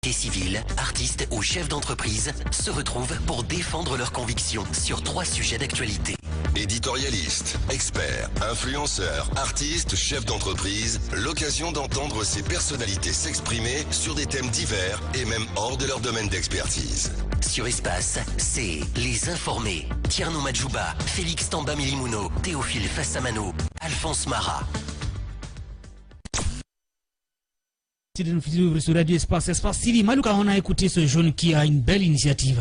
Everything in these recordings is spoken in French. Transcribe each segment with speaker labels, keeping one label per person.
Speaker 1: Civils, artistes ou chefs d'entreprise se retrouvent pour défendre leurs convictions sur 3 sujets d'actualité.
Speaker 2: Éditorialistes, experts, influenceurs, artistes, chefs d'entreprise, l'occasion d'entendre ces personnalités s'exprimer sur des thèmes divers et même hors de leur domaine d'expertise.
Speaker 1: Sur Espace, c'est Les Informés. Tierno Madjouba, Félix Tamba Milimono, Théophile Fassamano, Alphonse Mara.
Speaker 3: Sur Radio Espace, Siri Malouka, on a écouté ce jeune qui a une belle initiative.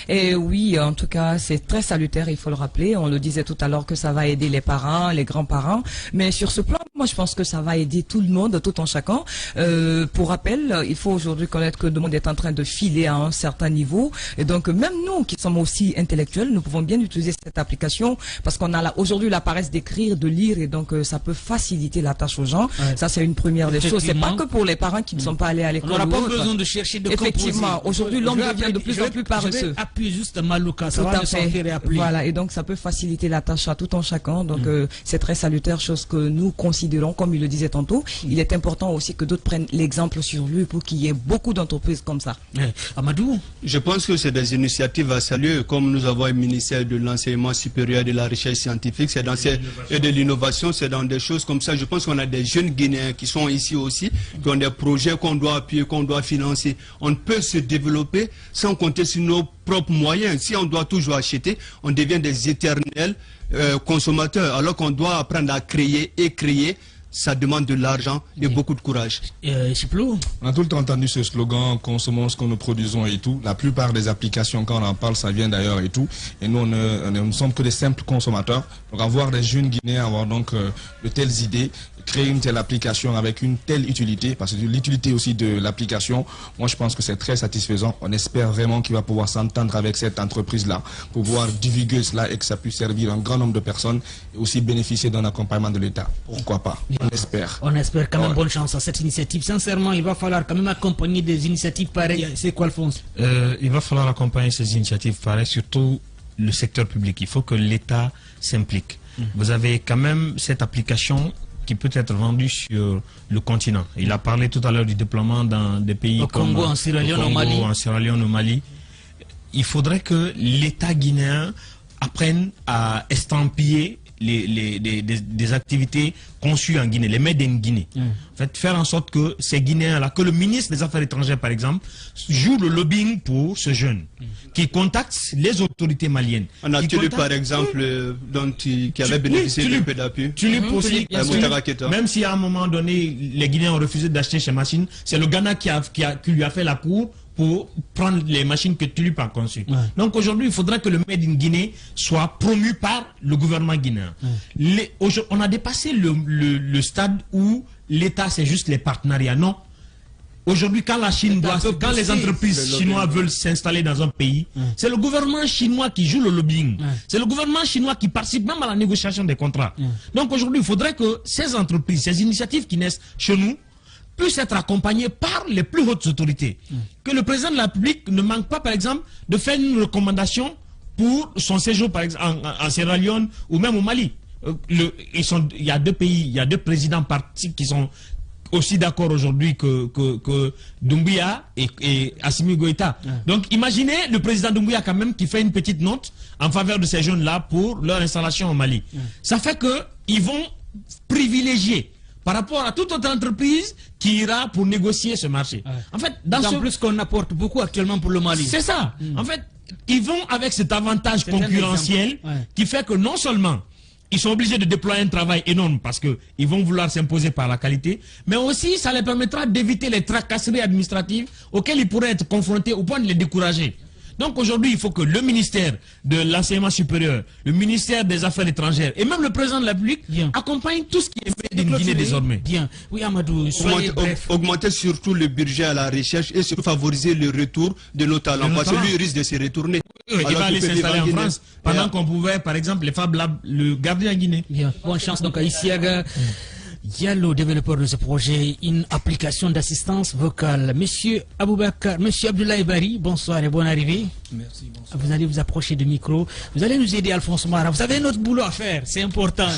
Speaker 4: Et oui, en tout cas, c'est très salutaire, il faut le rappeler. On le disait tout à l'heure que ça va aider les parents, les grands-parents. Mais sur ce plan, moi, je pense que ça va aider tout le monde, tout en chacun. Pour rappel, il faut aujourd'hui connaître que le monde est en train de filer à un certain niveau. Et donc, même nous qui sommes aussi intellectuels, nous pouvons bien utiliser cette application parce qu'on a aujourd'hui la paresse d'écrire, de lire. Et donc, ça peut faciliter la tâche aux gens. Ouais. Ça, c'est une première des choses. C'est pas que pour les parents qui ne sont pas allés à l'école.
Speaker 3: On n'a pas besoin de chercher de
Speaker 4: effectivement, aujourd'hui, l'homme devient de plus en plus paresseux.
Speaker 3: Appuie juste Malouka, ça va le sortir et appuyer.
Speaker 4: Voilà, et donc ça peut faciliter la tâche à tout en chacun. Donc c'est très salutaire, chose que nous considérons, comme il le disait tantôt. Il est important aussi que d'autres prennent l'exemple sur lui pour qu'il y ait beaucoup d'entreprises comme ça.
Speaker 3: Amadou?
Speaker 5: Je pense que c'est des initiatives à saluer, comme nous avons un ministère de l'enseignement supérieur, de la recherche scientifique, c'est dans et de l'innovation, c'est dans des choses comme ça. Je pense qu'on a des jeunes Guinéens qui sont ici aussi, qui ont des projets qu'on doit appuyer, qu'on doit financer. On peut se développer sans compter sur nos propres moyens. Si on doit toujours acheter, on devient des éternels consommateurs, alors qu'on doit apprendre à créer et créer. Ça demande de l'argent et beaucoup de courage.
Speaker 6: On a tout le temps entendu ce slogan, consommons ce que nous produisons et tout. La plupart des applications, quand on en parle, ça vient d'ailleurs et tout. Et nous, on ne sommes que des simples consommateurs. Donc avoir des jeunes Guinéens, avoir donc de telles idées, créer une telle application avec une telle utilité, parce que l'utilité aussi de l'application, moi je pense que c'est très satisfaisant. On espère vraiment qu'il va pouvoir s'entendre avec cette entreprise-là, pour pouvoir divulguer cela et que ça puisse servir un grand nombre de personnes et aussi bénéficier d'un accompagnement de l'État. Pourquoi pas? On espère.
Speaker 3: On espère quand même. Bonne chance à cette initiative. Sincèrement, il va falloir quand même accompagner des initiatives pareilles. C'est quoi, Alphonse?
Speaker 7: Il va falloir accompagner ces initiatives pareilles, surtout le secteur public. Il faut que l'État s'implique. Vous avez quand même cette application qui peut être vendue sur le continent. Il a parlé tout à l'heure du déploiement dans des pays comme
Speaker 3: Congo, en Sierra Leone,
Speaker 7: au Mali. Il faudrait que l'État guinéen apprenne à estampiller des activités conçues en Guinée, les made in Guinée. En fait, faire en sorte que ces Guinéens-là, que le ministre des Affaires étrangères, par exemple, joue le lobbying pour ce jeune, qui contacte les autorités maliennes.
Speaker 5: On a Tulip, par exemple, qui avait bénéficié de peu d'appui.
Speaker 7: Tulip aussi, même si à un moment donné, les Guinéens ont refusé d'acheter ces machines, c'est le Ghana qui lui a fait la cour pour prendre les machines que Tulip a conçues. Donc aujourd'hui, il faudra que le Made in Guinée soit promu par le gouvernement guinéen. On a dépassé le stade où l'État, c'est juste les partenariats. Non. Aujourd'hui, quand la Chine quand les entreprises chinoises veulent s'installer dans un pays, c'est le gouvernement chinois qui joue le lobbying. C'est le gouvernement chinois qui participe même à la négociation des contrats. Donc aujourd'hui, il faudrait que ces entreprises, ces initiatives qui naissent chez nous, puissent être accompagnés par les plus hautes autorités. Que le président de la République ne manque pas, par exemple, de faire une recommandation pour son séjour, par exemple, en Sierra Leone ou même au Mali. Il y a 2 pays, il y a 2 présidents partis qui sont aussi d'accord aujourd'hui que Doumbouya et Assimi Goïta. Donc imaginez le président Doumbouya quand même qui fait une petite note en faveur de ces jeunes-là pour leur installation au Mali. Ça fait qu'ils vont privilégier par rapport à toute autre entreprise qui ira pour négocier ce marché. En fait,
Speaker 3: plus qu'on apporte beaucoup actuellement pour le Mali.
Speaker 7: C'est ça. En fait, ils vont avec cet avantage concurrentiel qui fait que non seulement ils sont obligés de déployer un travail énorme parce qu'ils vont vouloir s'imposer par la qualité, mais aussi ça les permettra d'éviter les tracasseries administratives auxquelles ils pourraient être confrontés au point de les décourager. Donc aujourd'hui, il faut que le ministère de l'enseignement supérieur, le ministère des Affaires étrangères et même le président de la République accompagnent tout ce qui est fait d'une Guinée désormais.
Speaker 3: Bien. Oui, Amadou,
Speaker 5: augmenter surtout le budget à la recherche et surtout favoriser le retour de nos talents. Parce que lui risque de se retourner.
Speaker 7: Il va aller s'installer en France pendant qu'on pouvait, par exemple, les Fab Labs le garder en Guinée.
Speaker 3: Bien. Bonne chance donc à Isiaga. Il y a le développeur de ce projet, une application d'assistance vocale. Monsieur Aboubakar, Monsieur Abdoulaye Bari, bonsoir et bonne arrivée.
Speaker 8: Merci, bonsoir.
Speaker 3: Vous allez vous approcher du micro. Vous allez nous aider, Alphonse Mara. Vous avez notre boulot à faire, c'est important.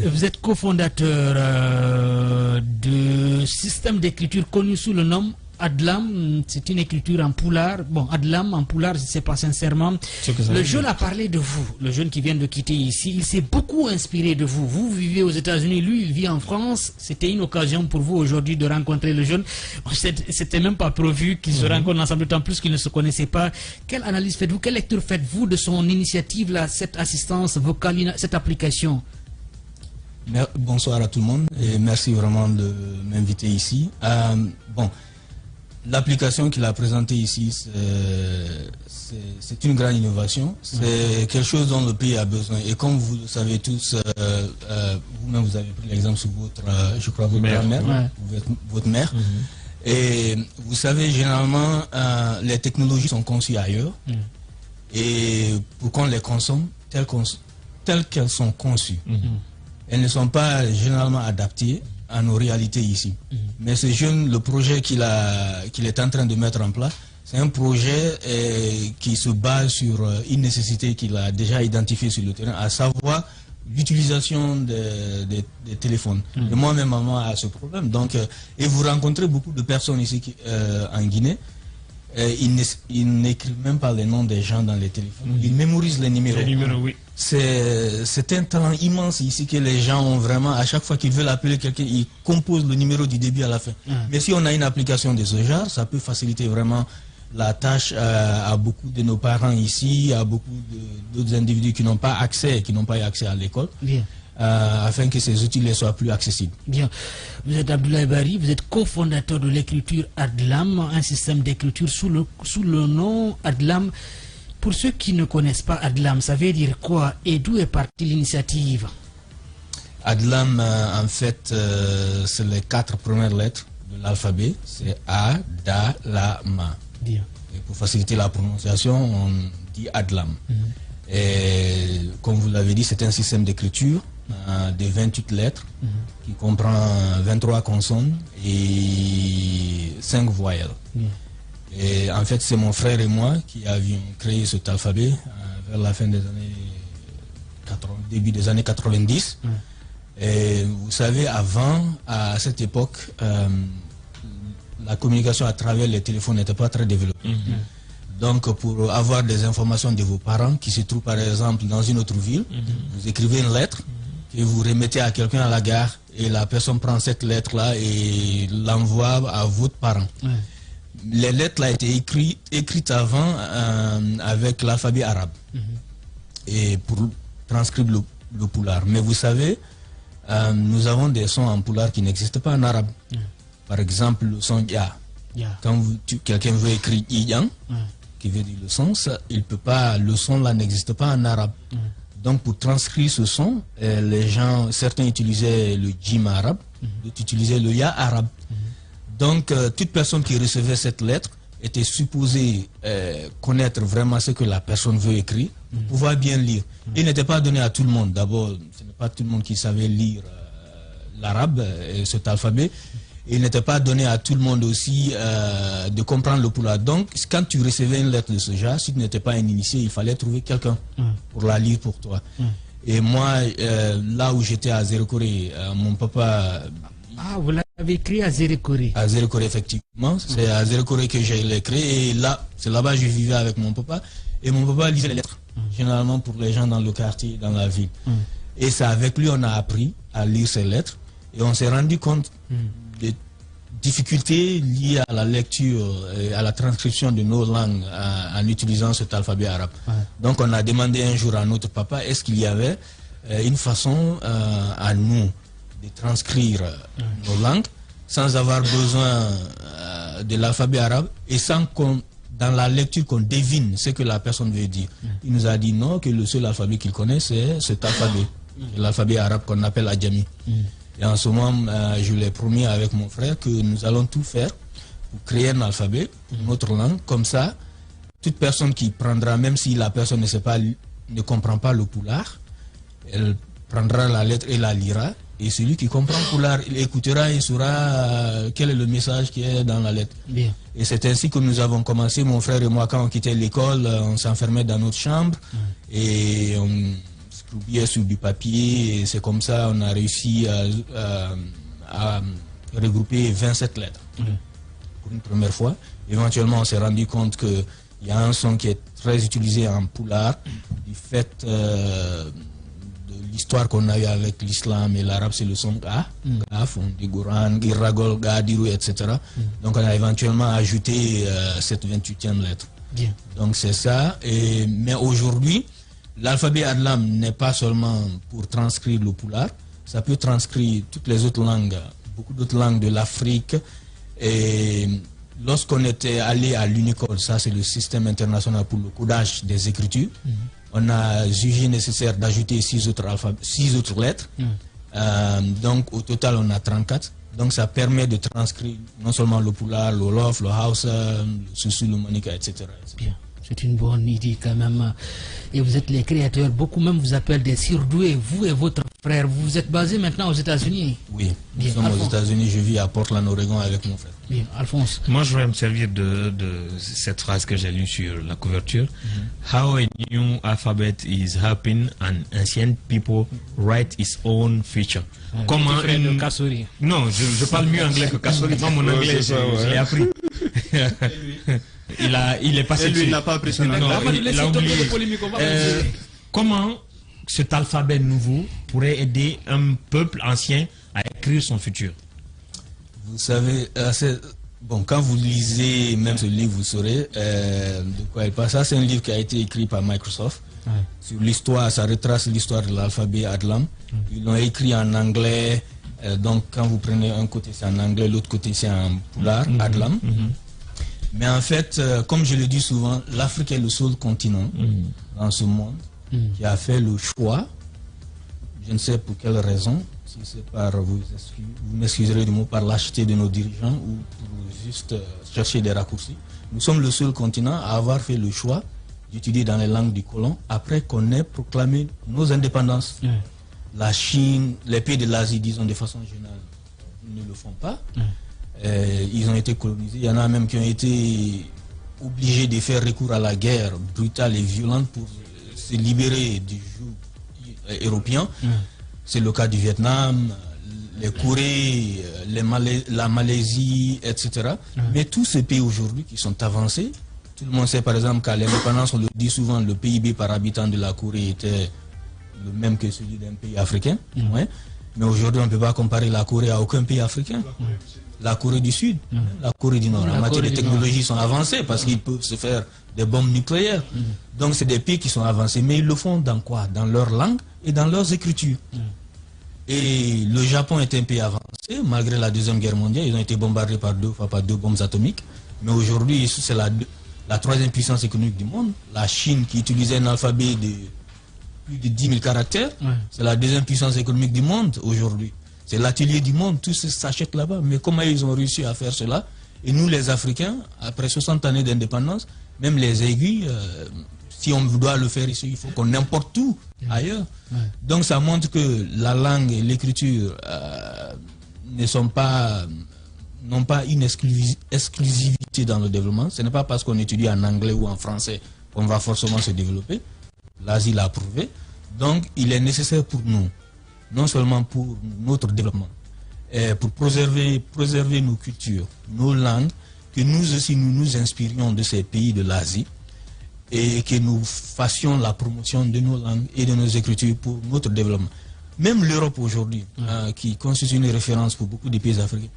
Speaker 3: Vous êtes cofondateur de système d'écriture connu sous le nom Adlam, c'est une écriture en poulard. Bon, Adlam en poulard, je ne sais pas sincèrement. Le jeune a parlé de vous, le jeune qui vient de quitter ici, il s'est beaucoup inspiré de vous. Vous vivez aux États-Unis, lui il vit en France. C'était une occasion pour vous aujourd'hui de rencontrer le jeune. C'était même pas prévu qu'ils se rencontrent ensemble, d'autant plus qu'ils ne se connaissaient pas. Quelle analyse faites-vous, quelle lecture faites-vous de son initiative là, cette assistance vocale, cette application?
Speaker 8: Bonsoir à tout le monde et merci vraiment de m'inviter ici. Bon, l'application qu'il a présentée ici, c'est une grande innovation. C'est quelque chose dont le pays a besoin. Et comme vous le savez tous, vous-même vous avez pris l'exemple sur votre, je crois, votre grand-mère, votre mère. Et vous savez, généralement, les technologies sont conçues ailleurs. Et pour qu'on les consomme telles qu'elles sont conçues. Elles ne sont pas généralement adaptées à nos réalités ici. Mais ce jeune, le projet qu'il est en train de mettre en place, c'est un projet qui se base sur une nécessité qu'il a déjà identifiée sur le terrain, à savoir l'utilisation des téléphones. Et moi-même, maman a ce problème. Donc, et vous rencontrez beaucoup de personnes ici en Guinée. Ils n'écrivent même pas les noms des gens dans les téléphones. Ils mémorisent les numéros.
Speaker 7: Oui.
Speaker 8: C'est un talent immense ici que les gens ont vraiment. À chaque fois qu'ils veulent appeler quelqu'un, ils composent le numéro du début à la fin. Mais si on a une application de ce genre, ça peut faciliter vraiment la tâche à beaucoup de nos parents ici, à beaucoup d'autres individus qui n'ont pas accès, à l'école. Afin que ces outils soient plus accessibles.
Speaker 3: Bien. Vous êtes Abdoulaye Bari, vous êtes cofondateur de l'écriture Adlam, un système d'écriture sous le nom Adlam. Pour ceux qui ne connaissent pas Adlam, ça veut dire quoi et d'où est partie l'initiative?
Speaker 8: Adlam, en fait, c'est les 4 premières lettres de l'alphabet. C'est A, Da, La, Ma.
Speaker 3: Bien.
Speaker 8: Et pour faciliter la prononciation, on dit Adlam. Et comme vous l'avez dit, c'est un système d'écriture de 28 lettres qui comprend 23 consonnes et 5 voyelles. Et en fait, c'est mon frère et moi qui avions créé cet alphabet vers la fin des années 80, début des années 90. Et vous savez, avant, à cette époque, la communication à travers les téléphones n'était pas très développée. Donc, pour avoir des informations de vos parents qui se trouvent par exemple dans une autre ville, vous écrivez une lettre et vous remettez à quelqu'un à la gare et la personne prend cette lettre-là et l'envoie à votre parent. Les lettres là étaient écrites avant avec l'alphabet arabe et pour transcrire le poulard. Mais vous savez, nous avons des sons en poulard qui n'existent pas en arabe. Par exemple, le son Ya. Quand quelqu'un veut écrire Iyan, qui veut dire le son, il peut pas, le son là n'existe pas en arabe. Donc pour transcrire ce son, certains utilisaient le Jim arabe, d'autres utilisaient le Ya arabe. Donc toute personne qui recevait cette lettre était supposée connaître vraiment ce que la personne veut écrire, pour pouvoir bien lire. Il n'était pas donné à tout le monde. D'abord, ce n'est pas tout le monde qui savait lire l'arabe, cet alphabet. Il n'était pas donné à tout le monde aussi de comprendre le poulard. Donc, quand tu recevais une lettre de ce genre, si tu n'étais pas un initié, il fallait trouver quelqu'un pour la lire pour toi. Et moi, là où j'étais à Zérokoré, mon papa...
Speaker 3: Ah, vous l'avez écrit à Zérokoré?
Speaker 8: À Zérokoré, effectivement. C'est à Zérokoré que j'ai écrit. Et là, c'est là-bas que je vivais avec mon papa. Et mon papa lisait les lettres, généralement pour les gens dans le quartier, dans la ville. Et c'est avec lui on a appris à lire ces lettres. Et on s'est rendu compte des difficultés liées à la lecture et à la transcription de nos langues en utilisant cet alphabet arabe. Donc on a demandé un jour à notre papa, est-ce qu'il y avait une façon à nous de transcrire nos langues sans avoir besoin de l'alphabet arabe et sans qu'on, dans la lecture, qu'on devine ce que la personne veut dire. Il nous a dit non, que le seul alphabet qu'il connaît, c'est cet alphabet, l'alphabet arabe qu'on appelle Adjami. Et en ce moment, je l'ai promis avec mon frère que nous allons tout faire pour créer un alphabet, une autre langue. Comme ça, toute personne qui prendra, même si la personne ne comprend pas le poulard, elle prendra la lettre et la lira. Et celui qui comprend le poulard, il écoutera et saura quel est le message qui est dans la lettre.
Speaker 3: Bien.
Speaker 8: Et c'est ainsi que nous avons commencé, mon frère et moi, quand on quittait l'école, on s'enfermait dans notre chambre et on scribait sur du papier. Et c'est comme ça qu'on a réussi à regrouper 27 lettres. pour une première fois. Éventuellement, on s'est rendu compte qu'il y a un son qui est très utilisé en pulaar, du fait de l'histoire qu'on a eu avec l'islam et l'arabe, c'est le son Ga, on dit Goran, Giragol, Gadiru, etc. Donc on a éventuellement ajouté cette 28e lettre.
Speaker 3: Bien.
Speaker 8: Donc c'est ça. Mais aujourd'hui, l'alphabet Adlam n'est pas seulement pour transcrire le pulaar, ça peut transcrire toutes les autres langues, beaucoup d'autres langues de l'Afrique. Et lorsqu'on était allé à l'Unicode, ça c'est le système international pour le codage des écritures, on a jugé nécessaire d'ajouter 6 autres lettres. Donc au total on a 34. Donc ça permet de transcrire non seulement le pulaar, le wolof, le hausa, le soussou, le manika, etc.
Speaker 3: Bien. C'est une bonne idée quand même. Et vous êtes les créateurs. Beaucoup même vous appellent des surdoués, vous et votre frère. Vous êtes basé maintenant aux États-Unis.
Speaker 8: Oui, nous sommes aux États-Unis. Je vis à Portland, Oregon avec mon frère.
Speaker 3: Bien, Alphonse.
Speaker 7: Moi, je vais me servir de cette phrase que j'ai lue sur la couverture. How a new alphabet is helping an ancient people write its own future. Comment une... Non, je parle mieux anglais que Kassori. Moi, mon anglais, je l'ai appris. Il est passé.
Speaker 5: Et lui, il n'a pas appris son anglais.
Speaker 7: Il a oublié. Comment cet alphabet nouveau pourrait aider un peuple ancien à écrire son futur?
Speaker 8: Vous savez, bon, quand vous lisez même ce livre, vous saurez de quoi il parle. Ça, c'est un livre qui a été écrit par Microsoft. Sur l'histoire, ça retrace l'histoire de l'alphabet Adlam. Ils l'ont écrit en anglais. Donc, quand vous prenez un côté, c'est en anglais, l'autre côté, c'est en pulaar, Adlam. Mais en fait, comme je le dis souvent, l'Afrique est le seul continent dans ce monde qui a fait le choix, je ne sais pour quelle raison, si c'est par, vous m'excuserez du mot, par lâcheté de nos dirigeants ou pour juste chercher des raccourcis. Nous sommes le seul continent à avoir fait le choix d'étudier dans les langues du colon après qu'on ait proclamé nos indépendances. La Chine, les pays de l'Asie, disons de façon générale, ne le font pas. Ils ont été colonisés. Il y en a même qui ont été obligés de faire recours à la guerre brutale et violente pour se libérer du joug européen. C'est le cas du Vietnam, les Corées, la Malaisie, etc. Mais tous ces pays aujourd'hui qui sont avancés, tout le monde sait par exemple qu'à l'indépendance, on le dit souvent, le PIB par habitant de la Corée était le même que celui d'un pays africain. Mais aujourd'hui, on ne peut pas comparer la Corée à aucun pays africain. La Corée du Sud, la Corée du Nord, en matière de technologie, sont avancés parce qu'ils peuvent se faire des bombes nucléaires. Donc c'est des pays qui sont avancés, mais ils le font dans quoi? Dans leur langue et dans leurs écritures. Et le Japon est un pays avancé, malgré la Deuxième Guerre mondiale, ils ont été bombardés par deux bombes atomiques. Mais aujourd'hui, c'est la troisième puissance économique du monde. La Chine, qui utilisait un alphabet de plus de 10 000 caractères, c'est la deuxième puissance économique du monde aujourd'hui. C'est l'atelier du monde, tout s'achète là-bas. Mais comment ils ont réussi à faire cela? Et nous, les Africains, après 60 années d'indépendance, même les aiguilles, si on doit le faire ici, il faut qu'on importe tout ailleurs. Donc ça montre que la langue et l'écriture n'ont pas une exclusivité dans le développement. Ce n'est pas parce qu'on étudie en anglais ou en français qu'on va forcément se développer. L'Asie l'a prouvé. Donc il est nécessaire pour nous, non seulement pour notre développement, pour préserver nos cultures, nos langues, que nous aussi nous inspirions de ces pays de l'Asie et que nous fassions la promotion de nos langues et de nos écritures pour notre développement. Même l'Europe aujourd'hui, qui constitue une référence pour beaucoup de pays africains,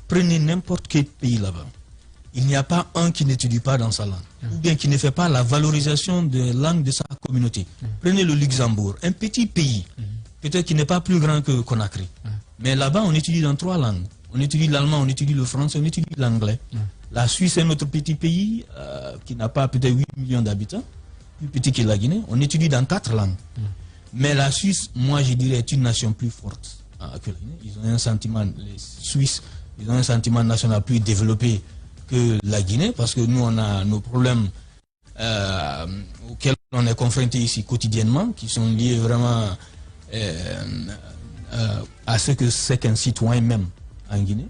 Speaker 8: prenez n'importe quel pays là-bas. Il n'y a pas un qui n'étudie pas dans sa langue, ou bien qui ne fait pas la valorisation des langues de sa communauté. Prenez le Luxembourg, un petit pays, peut-être qui n'est pas plus grand que Conakry. Mais là-bas, on étudie dans 3 langues. On étudie l'allemand, on étudie le français, on étudie l'anglais. La Suisse est notre petit pays qui n'a pas peut-être 8 millions d'habitants, plus petit que la Guinée. On étudie dans 4 langues. Mais la Suisse, moi je dirais, est une nation plus forte que la Guinée. Ils ont un sentiment, les Suisses, ils ont un sentiment national plus développé que la Guinée, parce que nous, on a nos problèmes auxquels on est confronté ici quotidiennement, qui sont liés vraiment à ce que c'est qu'un citoyen même en Guinée.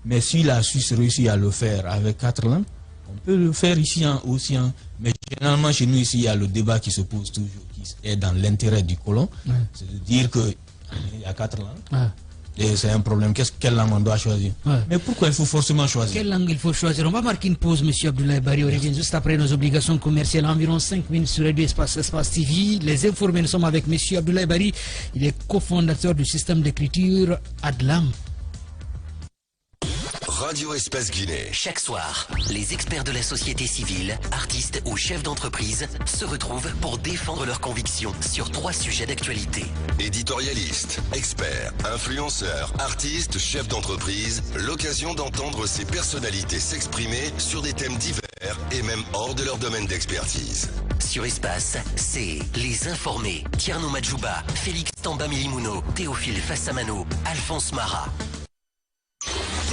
Speaker 8: Mais si la Suisse réussit à le faire avec 4 langues, on peut le faire ici aussi. Mais généralement, chez nous, ici, il y a le débat qui se pose toujours, qui est dans l'intérêt du colon. C'est de dire qu'il y a 4 langues. Et c'est un problème. Quelle langue on doit choisir? Mais pourquoi il faut forcément choisir?
Speaker 3: Quelle langue il faut choisir? On va marquer une pause, monsieur Abdoulaye Bari. On revient juste après nos obligations commerciales. Environ 5 minutes sur Radio Espace TV. Les informés, nous sommes avec monsieur Abdoulaye Bari. Il est cofondateur du système d'écriture Adlam.
Speaker 2: Radio Espace Guinée.
Speaker 1: Chaque soir, les experts de la société civile, artistes ou chefs d'entreprise se retrouvent pour défendre leurs convictions sur 3 sujets d'actualité.
Speaker 2: Éditorialistes, experts, influenceurs, artistes, chefs d'entreprise, l'occasion d'entendre ces personnalités s'exprimer sur des thèmes divers et même hors de leur domaine d'expertise.
Speaker 1: Sur Espace, c'est Les Informés. Tierno Madjouba, Félix Tamba Milimono, Théophile Fassamano, Alphonse Mara.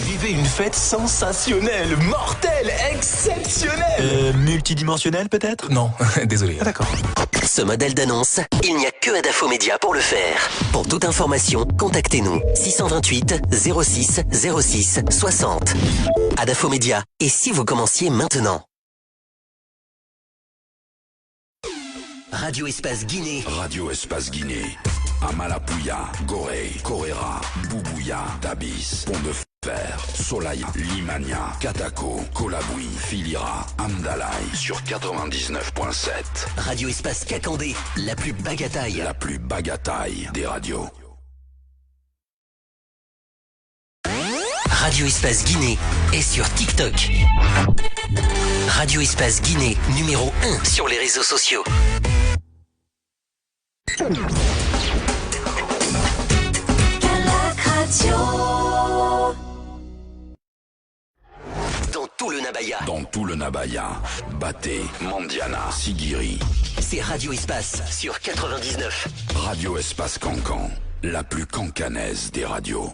Speaker 9: Vivez une fête sensationnelle, mortelle, exceptionnelle. Multidimensionnelle peut-être?
Speaker 10: Non, désolé.
Speaker 9: Ah, d'accord.
Speaker 1: Ce modèle d'annonce, il n'y a que Adafo Média pour le faire. Pour toute information, contactez-nous 628 06 06 60. Adafo Média. Et si vous commenciez maintenant? Radio Espace Guinée.
Speaker 11: Radio Espace Guinée. Amalapouya, Gorée, Koréra, Boubouya, Tabis, Pont de Fer, Solaya, Limania, Katako, Kolaboui, Filira, Amdalaï sur 99.7.
Speaker 1: Radio Espace Kakandé, la plus bagataille.
Speaker 11: La plus bagataille des radios.
Speaker 1: Radio Espace Guinée est sur TikTok. Radio Espace Guinée, numéro 1 sur les réseaux sociaux. Dans tout le Nabaya.
Speaker 11: Dans tout le Nabaya. Baté, Mandiana, Sigiri.
Speaker 1: C'est Radio Espace sur 99.
Speaker 11: Radio Espace Cancan, la plus cancanaise des radios.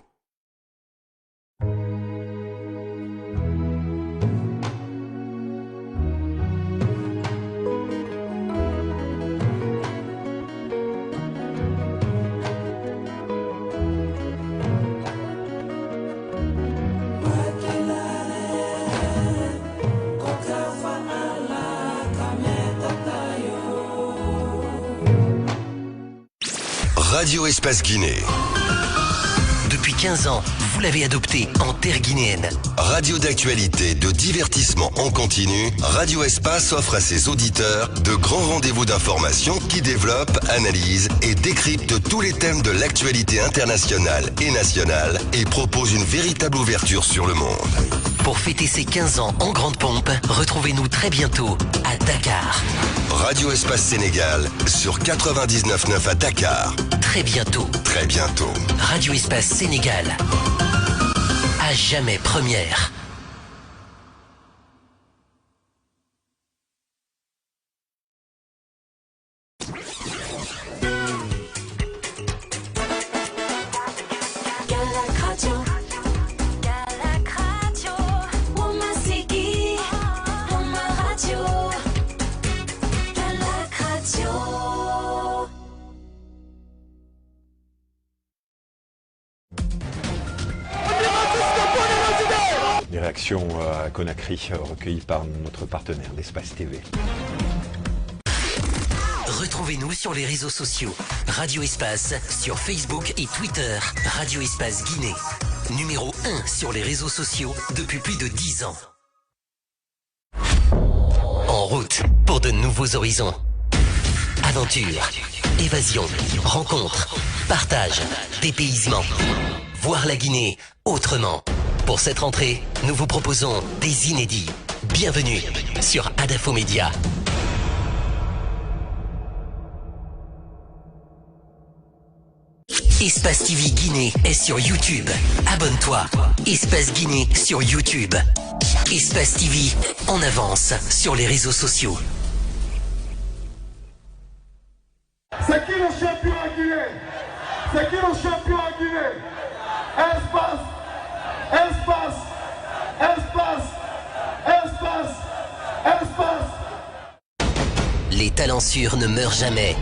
Speaker 2: Radio Espace Guinée.
Speaker 1: Depuis 15 ans, vous l'avez adopté en terre guinéenne.
Speaker 2: Radio d'actualité, de divertissement en continu, Radio Espace offre à ses auditeurs de grands rendez-vous d'information qui développent, analysent et décryptent tous les thèmes de l'actualité internationale et nationale et propose une véritable ouverture sur le monde.
Speaker 1: Pour fêter ses 15 ans en grande pompe, retrouvez-nous très bientôt à Dakar.
Speaker 2: Radio Espace Sénégal sur 99.9 à Dakar.
Speaker 1: Très bientôt.
Speaker 2: Très bientôt.
Speaker 1: Radio Espace Sénégal. À jamais première.
Speaker 12: Les réactions à Conakry recueillies par notre partenaire, l'Espace TV.
Speaker 1: Retrouvez-nous sur les réseaux sociaux. Radio Espace sur Facebook et Twitter. Radio Espace Guinée. Numéro 1 sur les réseaux sociaux depuis plus de 10 ans. En route pour de nouveaux horizons. Aventure, évasion, rencontre, partage, dépaysement. Voir la Guinée autrement. Pour cette rentrée, nous vous proposons des inédits. Bienvenue sur Adafo Média. Espace TV Guinée est sur YouTube. Abonne-toi. Espace Guinée sur YouTube. Espace TV en avance sur les réseaux sociaux.
Speaker 13: C'est qui le champion à Guinée? C'est qui le champion à Guinée? Espace, espace, espace, espace, espace.
Speaker 1: Les talents sûrs ne meurent jamais.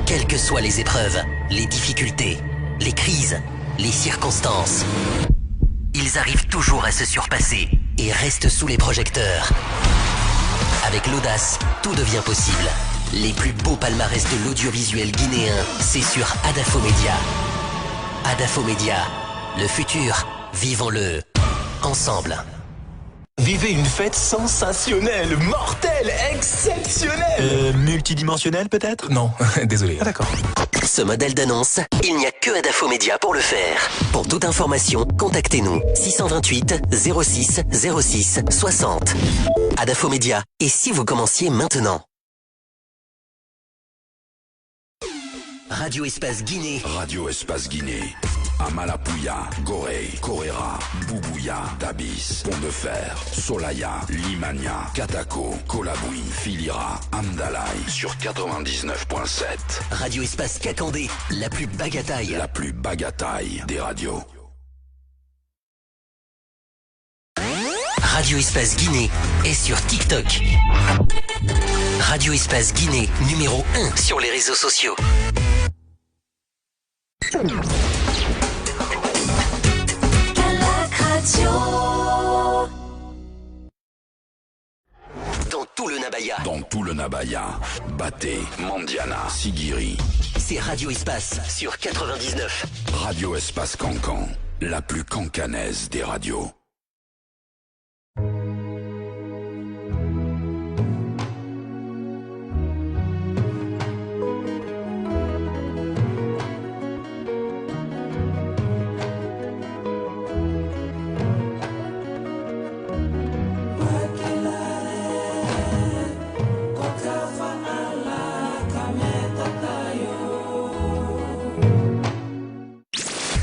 Speaker 1: Quelles que soient les épreuves, les difficultés, les crises, les circonstances, ils arrivent toujours à se surpasser et restent sous les projecteurs. Avec l'audace, tout devient possible. Les plus beaux palmarès de l'audiovisuel guinéen, c'est sur Adafo Média. Adafo Média. Le futur, vivons-le ensemble.
Speaker 9: Vivez une fête sensationnelle, mortelle, exceptionnelle. Multidimensionnelle peut-être?
Speaker 10: Non, désolé.
Speaker 9: Ah, d'accord.
Speaker 1: Ce modèle d'annonce, il n'y a que Adafo Média pour le faire. Pour toute information, contactez-nous 628 06 06 60. Adafo Média. Et si vous commenciez maintenant? Radio Espace Guinée.
Speaker 11: Radio Espace Guinée. Amalapouya, Gorée, Koréra, Boubouya, Dabis, Pont-de-Fer, Solaya, Limania, Katako, Kolaboui, Filira, Amdalaï sur 99.7.
Speaker 1: Radio Espace Kakandé, la plus bagataille.
Speaker 11: La plus bagataille des radios.
Speaker 1: Radio Espace Guinée est sur TikTok. Radio Espace Guinée, numéro 1 sur les réseaux sociaux. Dans tout le Nabaya.
Speaker 11: Dans tout le Nabaya. Baté, Mandiana, Sigiri.
Speaker 1: C'est Radio Espace sur 99.
Speaker 11: Radio Espace Cancan, la plus cancanaise des radios.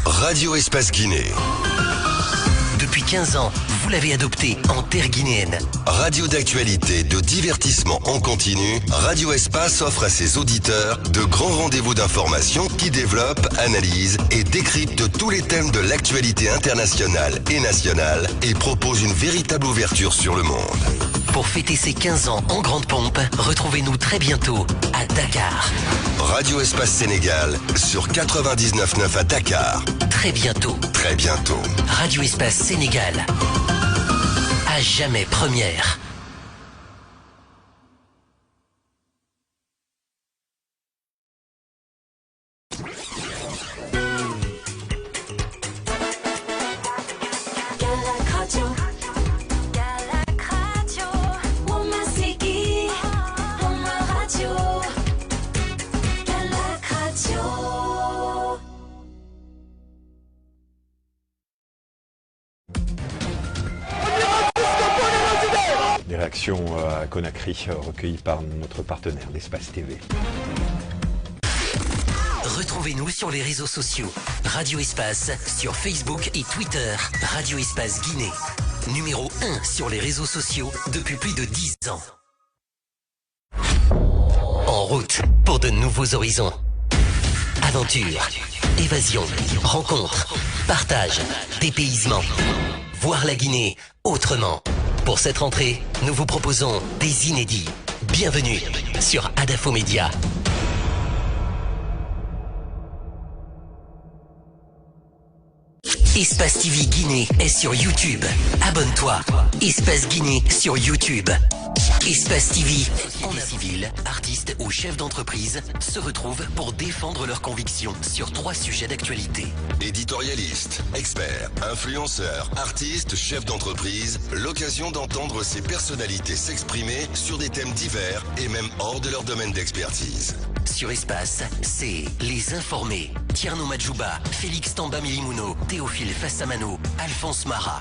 Speaker 2: Radio Espace Guinée.
Speaker 1: Depuis 15 ans, vous l'avez adopté en terre guinéenne.
Speaker 2: Radio d'actualité, de divertissement en continu, Radio Espace offre à ses auditeurs de grands rendez-vous d'information qui développent, analysent et décryptent tous les thèmes de l'actualité internationale et nationale et propose une véritable ouverture sur le monde.
Speaker 1: Pour fêter ses 15 ans en grande pompe, retrouvez-nous très bientôt à Dakar.
Speaker 2: Radio Espace Sénégal sur 99.9 à Dakar.
Speaker 1: Très bientôt.
Speaker 2: Très bientôt.
Speaker 1: Radio Espace Sénégal. À jamais première.
Speaker 12: Des réactions à Conakry recueillies par notre partenaire d'Espace TV.
Speaker 1: Retrouvez-nous sur les réseaux sociaux. Radio Espace sur Facebook et Twitter. Radio Espace Guinée. Numéro 1 sur les réseaux sociaux depuis plus de 10 ans. En route pour de nouveaux horizons. Aventure, évasion, rencontre, partage, dépaysement. Voir la Guinée autrement. Pour cette rentrée, nous vous proposons des inédits. Bienvenue sur Adafo Média. Espace TV Guinée est sur YouTube. Abonne-toi. Espace Guinée sur YouTube. Espace TV. Les civils, artistes ou chefs d'entreprise se retrouvent pour défendre leurs convictions sur 3 sujets d'actualité.
Speaker 2: Éditorialistes, experts, influenceurs, artistes, chefs d'entreprise, l'occasion d'entendre ces personnalités s'exprimer sur des thèmes divers et même hors de leur domaine d'expertise.
Speaker 1: Sur Espace, c'est Les Informés. Tierno Madjouba, Félix Tamba Milimuno, Théophile Fassamano, Alphonse Mara.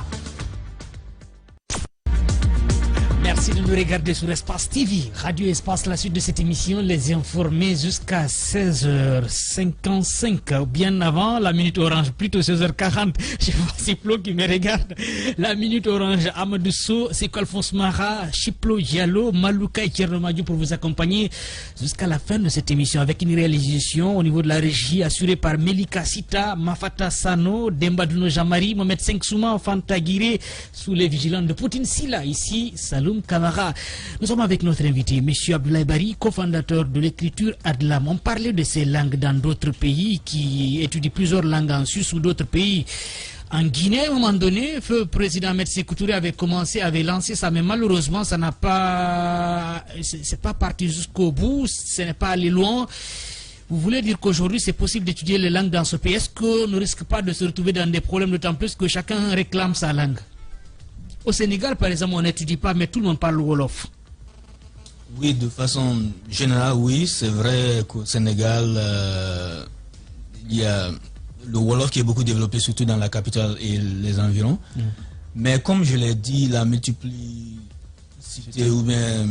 Speaker 3: Merci de nous regarder sur Espace TV. Radio Espace, la suite de cette émission, les informés jusqu'à 16h55. Bien avant, la Minute Orange, plutôt 16h40. Je vois Chiplo qui me regarde. La Minute Orange, Amadou So, c'est Alphonse Mara, Chiplo Diallo, Malouka et Thierno Madjou pour vous accompagner jusqu'à la fin de cette émission avec une réalisation au niveau de la régie assurée par Melika Sita, Mafata Sano, Dembaduno Jamari, Mohamed Senksouma, Fanta Guiré, sous les vigilants de Poutine Silla. Ici, Saloum Kamara. Nous sommes avec notre invité, M. Abdoulaye Bari, cofondateur de l'écriture Adlam. On parlait de ces langues dans d'autres pays qui étudient plusieurs langues en Suisse ou d'autres pays. En Guinée, à un moment donné, le président Ahmed Sékou Touré avait lancé ça, mais malheureusement, ça n'a pas, c'est pas parti jusqu'au bout, ce n'est pas allé loin. Vous voulez dire qu'aujourd'hui, c'est possible d'étudier les langues dans ce pays. Est-ce qu'on ne risque pas de se retrouver dans des problèmes, d'autant plus que chacun réclame sa langue? Au Sénégal, par exemple, on n'étudie pas, mais tout le monde parle Wolof.
Speaker 8: Oui, de façon générale, oui. C'est vrai qu'au Sénégal, il y a le Wolof qui est beaucoup développé, surtout dans la capitale et les environs. Mais comme je l'ai dit, la multiplicité ou bien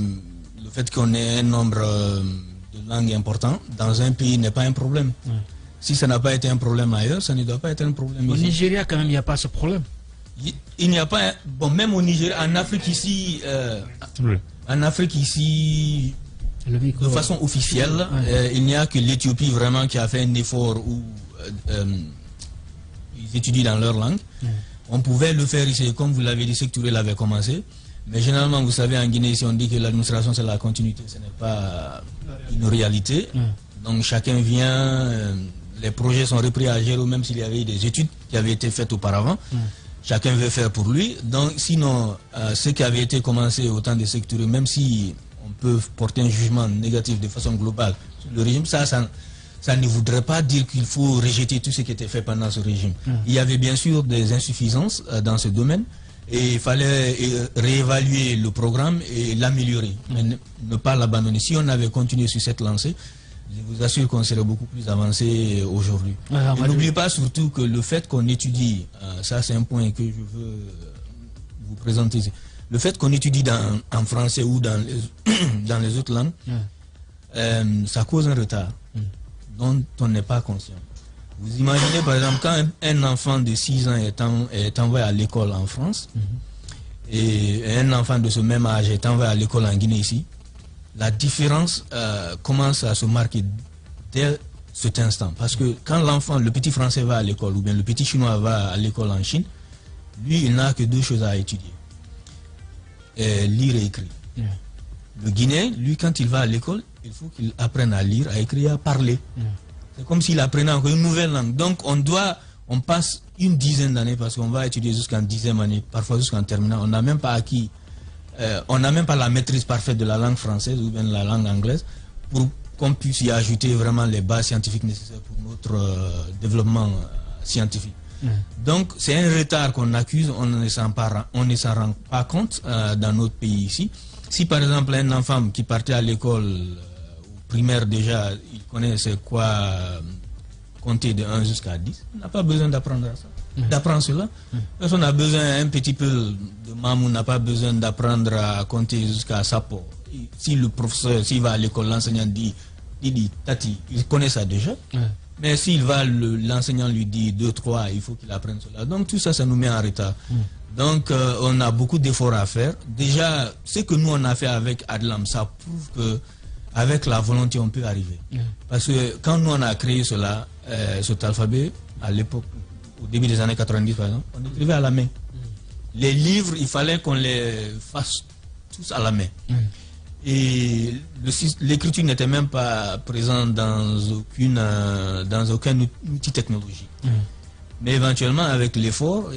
Speaker 8: le fait qu'on ait un nombre de langues important dans un pays n'est pas un problème. Si ça n'a pas été un problème ailleurs, ça ne doit pas être un problème
Speaker 3: au
Speaker 8: ici.
Speaker 3: Nigeria, quand même, il n'y a pas ce problème.
Speaker 8: Il n'y a pas... Bon, même au Nigeria, en Afrique ici... En Afrique ici, de façon officielle, il n'y a que l'Éthiopie vraiment qui a fait un effort où ils étudient dans leur langue. On pouvait le faire ici, comme vous l'avez dit, c'est que Touré l'avait commencé. Mais généralement, vous savez, en Guinée, si on dit que l'administration c'est la continuité, ce n'est pas une réalité. Donc chacun vient, les projets sont repris à Géro, même s'il y avait des études qui avaient été faites auparavant. Chacun veut faire pour lui. Donc sinon, ce qui avait été commencé au temps des secteurs, même si on peut porter un jugement négatif de façon globale sur le régime, ça ne voudrait pas dire qu'il faut rejeter tout ce qui était fait pendant ce régime. Il y avait bien sûr des insuffisances dans ce domaine et il fallait réévaluer le programme et l'améliorer, mais ne pas l'abandonner. Si on avait continué sur cette lancée, je vous assure qu'on serait beaucoup plus avancé aujourd'hui. N'oubliez pas surtout que le fait qu'on étudie, ça c'est un point que je veux vous présenter ici, le fait qu'on étudie en français ou dans les autres langues, ça cause un retard dont on n'est pas conscient. Vous imaginez par exemple quand un enfant de 6 ans est envoyé à l'école en France et un enfant de ce même âge est envoyé à l'école en Guinée ici, la différence commence à se marquer dès cet instant. Parce que quand l'enfant, le petit français va à l'école ou bien le petit chinois va à l'école en Chine, lui il n'a que 2 choses à étudier. Lire et écrire. Le Guinéen, lui quand il va à l'école, il faut qu'il apprenne à lire, à écrire, à parler. C'est comme s'il apprenait encore une nouvelle langue. Donc on passe une dizaine d'années parce qu'on va étudier jusqu'en 10e année, parfois jusqu'en terminale. On n'a même pas acquis, on n'a même pas la maîtrise parfaite de la langue française ou bien de la langue anglaise pour qu'on puisse y ajouter vraiment les bases scientifiques nécessaires pour notre développement scientifique. Donc c'est un retard qu'on accuse, on ne s'en rend pas compte dans notre pays ici. Si par exemple un enfant qui partait à l'école primaire déjà, il connaît c'est quoi compter de 1 jusqu'à 10, il n'a pas besoin d'apprendre ça. D'apprendre cela. Personne n'a besoin un petit peu de mamou, n'a pas besoin d'apprendre à compter jusqu'à Sapo. Si le professeur, s'il va à l'école, l'enseignant dit Tati, il connaît ça déjà. Mais s'il va, l'enseignant lui dit 2, 3, il faut qu'il apprenne cela. Donc tout ça, ça nous met en retard. Donc on a beaucoup d'efforts à faire. Déjà, ce que nous on a fait avec Adlam, ça prouve que avec la volonté on peut arriver. Parce que quand nous on a créé cela, cet alphabet, à l'époque, au début des années 90 par exemple, on écrivait à la main. Les livres, il fallait qu'on les fasse tous à la main. Et l'écriture n'était même pas présente dans aucun outil technologique. Mais éventuellement, avec l'effort,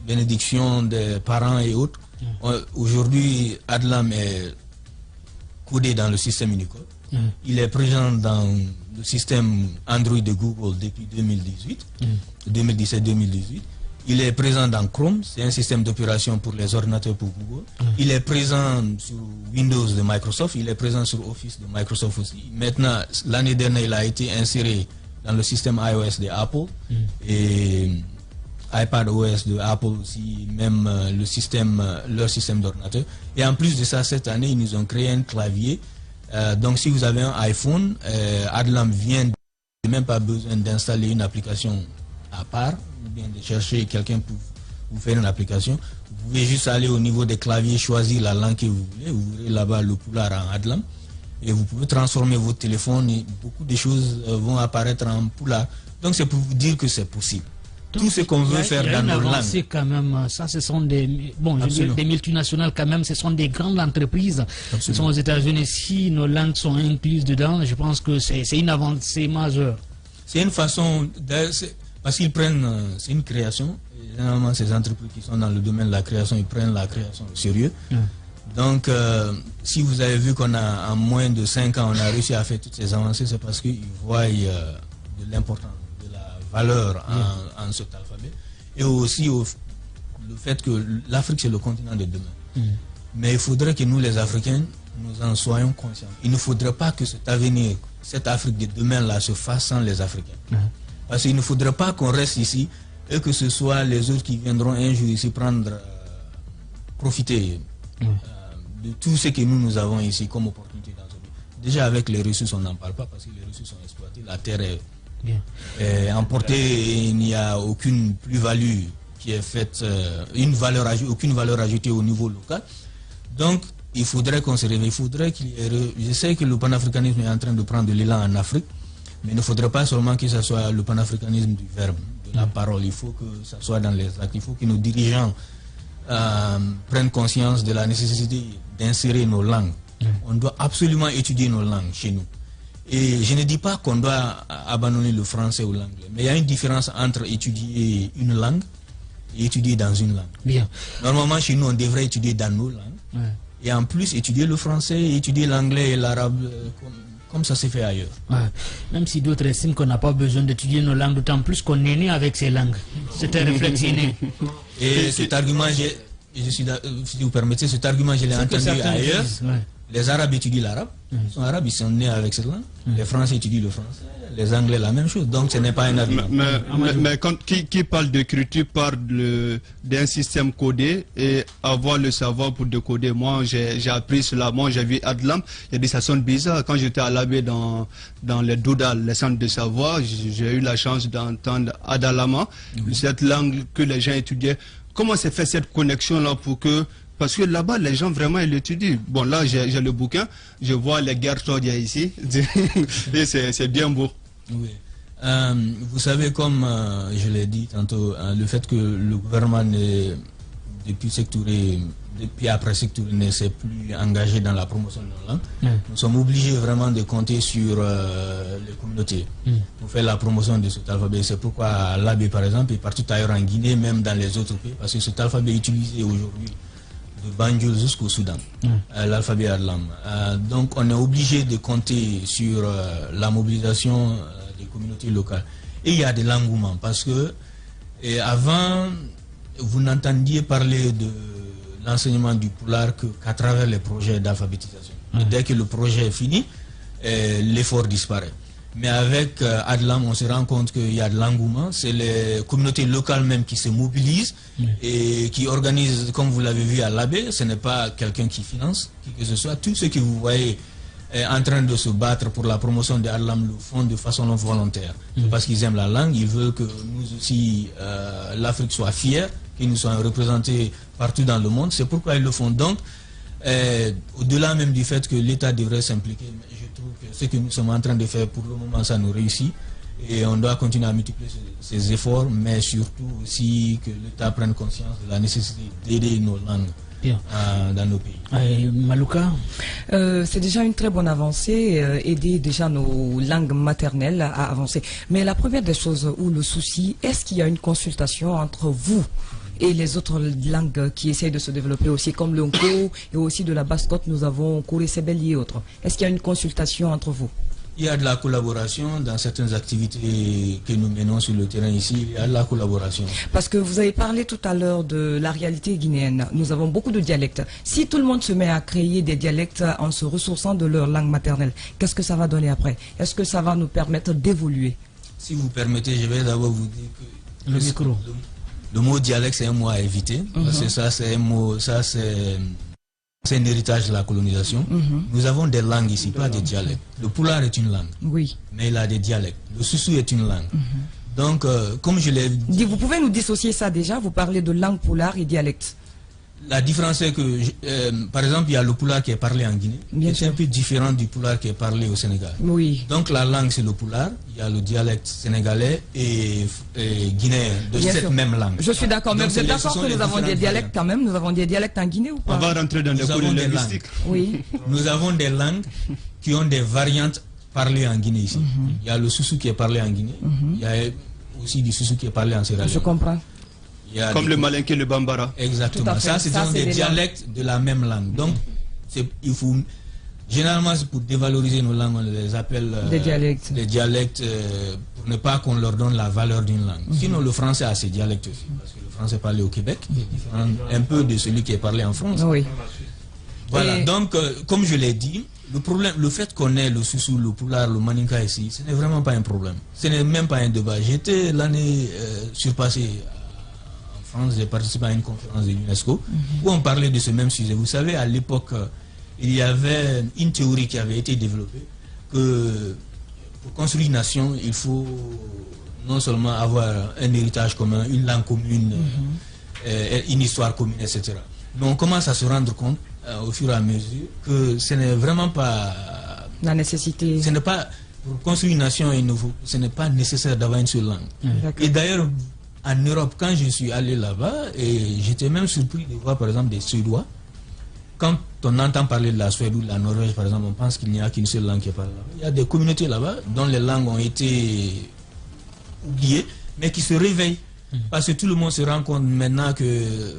Speaker 8: bénédiction des parents et autres, aujourd'hui, Adlam est codé dans le système Unicode. Il est présent dans le système Android de Google depuis 2017-2018. Il est présent dans Chrome, c'est un système d'opération pour les ordinateurs pour Google. Il est présent sur Windows de Microsoft, il est présent sur Office de Microsoft aussi. Maintenant, l'année dernière, il a été inséré dans le système iOS de Apple et iPadOS de Apple aussi, même leur système d'ordinateur. Et en plus de ça, cette année, ils nous ont créé un clavier. Donc si vous avez un iPhone, Adlam vient de même pas besoin d'installer une application à part, ou bien de chercher quelqu'un pour vous faire une application. Vous pouvez juste aller au niveau des claviers, choisir la langue que vous voulez. Vous verrez là-bas le poulard en Adlam. Et vous pouvez transformer votre téléphone et beaucoup de choses vont apparaître en poulard. Donc c'est pour vous dire que c'est possible. Donc, tout ce qu'on veut faire dans nos langues.
Speaker 3: Quand même, ça ce sont des multinationales quand même, ce sont des grandes entreprises. Ce sont aux États-Unis. Si nos langues sont incluses dedans, je pense que c'est une avancée majeure.
Speaker 8: C'est une façon, parce qu'ils prennent, c'est une création. Et généralement, ces entreprises qui sont dans le domaine de la création, ils prennent la création au sérieux. Donc, si vous avez vu qu'on a, en moins de 5 ans, on a réussi à faire toutes ces avancées, c'est parce qu'ils voient de l'importance, de la valeur en cet alphabet. Et aussi le fait que l'Afrique, c'est le continent de demain. Mais il faudrait que nous, les Africains, nous en soyons conscients. Il ne faudrait pas que cet avenir, cette Afrique de demain-là, se fasse sans les Africains. Parce qu'il ne faudrait pas qu'on reste ici et que ce soit les autres qui viendront un jour ici profiter de tout ce que nous avons ici comme opportunité dans ce pays. Déjà avec les ressources, on n'en parle pas parce que les ressources sont exploitées, la terre est emportée et il n'y a aucune plus-value qui est faite, aucune valeur ajoutée au niveau local. Donc, il faudrait qu'on se réveille, il faudrait qu'il y ait... Je sais que le panafricanisme est en train de prendre de l'élan en Afrique, mais il ne faudrait pas seulement que ce soit le panafricanisme du verbe, de la parole. Il faut que ça soit dans les actes. Il faut que nos dirigeants prennent conscience de la nécessité d'insérer nos langues. On doit absolument étudier nos langues chez nous. Et je ne dis pas qu'on doit abandonner le français ou l'anglais, mais il y a une différence entre étudier une langue et étudier dans une langue.
Speaker 3: Bien.
Speaker 8: Normalement, chez nous, on devrait étudier dans nos langues. Et en plus, étudier le français, étudier l'anglais et l'arabe, comme ça s'est fait ailleurs.
Speaker 3: Même si d'autres estiment qu'on n'a pas besoin d'étudier nos langues, d'autant plus qu'on est né avec ces langues. C'est un réflexe inné.
Speaker 8: Et cet argument, si vous permettez, cet argument, je l'ai entendu ailleurs. Les Arabes étudient l'arabe. Ils sont arabes, ils sont nés avec cette langue. Les Français étudient le français. Les Anglais, la même chose. Donc, ce n'est pas un argument.
Speaker 5: Mais quand qui parle d'écriture parle d'un système codé et avoir le savoir pour décoder. Moi, j'ai appris cela. Moi, j'ai vu Adlam. J'ai dit, ça sonne bizarre. Quand j'étais à l'abbé dans les Doudal, les centres de savoir, j'ai eu la chance d'entendre Adalama, cette langue que les gens étudiaient. Comment s'est fait cette connexion-là pour que... Parce que là-bas, les gens vraiment ils l'étudient. Bon, là, j'ai le bouquin, je vois les guerres qu'il y a ici, et c'est bien beau.
Speaker 8: Oui. Vous savez, comme je l'ai dit tantôt, le fait que le gouvernement, depuis après sectouré, ne s'est plus engagé dans la promotion de nos langues, nous sommes obligés vraiment de compter sur les communautés pour faire la promotion de cet alphabet. C'est pourquoi l'AB, par exemple, est partout ailleurs en Guinée, même dans les autres pays, parce que cet alphabet est utilisé aujourd'hui de Banjul jusqu'au Soudan, l'alphabet Adlam. Donc on est obligé de compter sur la mobilisation des communautés locales. Et il y a de l'engouement parce que avant, vous n'entendiez parler de l'enseignement du Pulaar qu'à travers les projets d'alphabétisation. Dès que le projet est fini, l'effort disparaît. Mais avec Adlam, on se rend compte qu'il y a de l'engouement. C'est les communautés locales même qui se mobilisent et qui organisent, comme vous l'avez vu à l'AB, ce n'est pas quelqu'un qui finance, qui que ce soit. Tout ce que vous voyez en train de se battre pour la promotion de Adlam le font de façon non volontaire. Parce qu'ils aiment la langue, ils veulent que nous aussi, l'Afrique soit fière, que nous soyons représentés partout dans le monde. C'est pourquoi ils le font. Donc, au-delà même du fait que l'État devrait s'impliquer, je trouve que ce que nous sommes en train de faire pour le moment, ça nous réussit et on doit continuer à multiplier ces efforts, mais surtout aussi que l'État prenne conscience de la nécessité d'aider nos langues dans nos pays.
Speaker 3: Malouka,
Speaker 4: c'est déjà une très bonne avancée, aider déjà nos langues maternelles à avancer. Mais la première des choses ou le souci, est-ce qu'il y a une consultation entre vous et les autres langues qui essayent de se développer aussi, comme le Nko et aussi de la Basse-Côte, nous avons Kouré Sebeli et autres. Est-ce qu'il y a une consultation entre vous?
Speaker 8: Il y a de la collaboration dans certaines activités que nous menons sur le terrain ici. Il y a de la collaboration.
Speaker 4: Parce que vous avez parlé tout à l'heure de la réalité guinéenne. Nous avons beaucoup de dialectes. Si tout le monde se met à créer des dialectes en se ressourçant de leur langue maternelle, qu'est-ce que ça va donner après? Est-ce que ça va nous permettre d'évoluer?
Speaker 8: Si vous permettez, je vais d'abord vous dire que...
Speaker 3: Le micro.
Speaker 8: Le mot dialecte, c'est un mot à éviter, parce que ça, c'est un mot, c'est un héritage de la colonisation. Nous avons des langues ici, pas des dialectes. Le Pulaar est une langue, mais il a des dialectes. Le Soussou est une langue. Donc, comme je l'ai dit...
Speaker 4: Vous pouvez nous dissocier ça déjà? Vous parlez de langue Pulaar et dialecte.
Speaker 8: La différence c'est que, par exemple, il y a le Pulaar qui est parlé en Guinée, qui est un peu différent du Pulaar qui est parlé au Sénégal. Donc la langue c'est le Pulaar, il y a le dialecte sénégalais et guinéen de cette même langue.
Speaker 4: Je suis d'accord, mais vous êtes d'accord que nous avons des dialectes quand même? Nous avons des dialectes en Guinée ou pas?
Speaker 5: On va rentrer dans les cours linguistiques.
Speaker 4: Oui.
Speaker 8: Nous avons des langues qui ont des variantes parlées en Guinée ici. Il y a le Soussou qui est parlé en Guinée, il y a aussi du Soussou qui est parlé en Sierra Leone.
Speaker 4: Je comprends.
Speaker 5: Comme le malinké et le bambara.
Speaker 8: Exactement. Ça, c'est des dialectes de la même langue. Donc, il faut... Généralement, pour dévaloriser nos langues, on les appelle
Speaker 4: des dialectes.
Speaker 8: Des dialectes pour ne pas qu'on leur donne la valeur d'une langue. Sinon, le français a ses dialectes aussi. Parce que le français parlé au Québec est différent un peu de celui qui est parlé en France.
Speaker 4: Oui.
Speaker 8: Voilà. Donc, comme je l'ai dit, le fait qu'on ait le Soussou, le Pulaar, le Maninka ici, ce n'est vraiment pas un problème. Ce n'est même pas un débat. J'étais l'année surpassée en France, j'ai participé à une conférence de l'UNESCO où on parlait de ce même sujet. Vous savez, à l'époque, il y avait une théorie qui avait été développée que pour construire une nation, il faut non seulement avoir un héritage commun, une langue commune, une histoire commune, etc. Mais on commence à se rendre compte au fur et à mesure que ce n'est vraiment pas
Speaker 4: la nécessité.
Speaker 8: Ce n'est pas pour construire une nation, ce n'est pas nécessaire d'avoir une seule langue. Et d'ailleurs, en Europe, quand je suis allé là-bas, et j'étais même surpris de voir par exemple des Suédois. Quand on entend parler de la Suède ou de la Norvège, par exemple, on pense qu'il n'y a qu'une seule langue qui est parlée là-bas. Il y a des communautés là-bas dont les langues ont été oubliées, mais qui se réveillent. Parce que tout le monde se rend compte maintenant que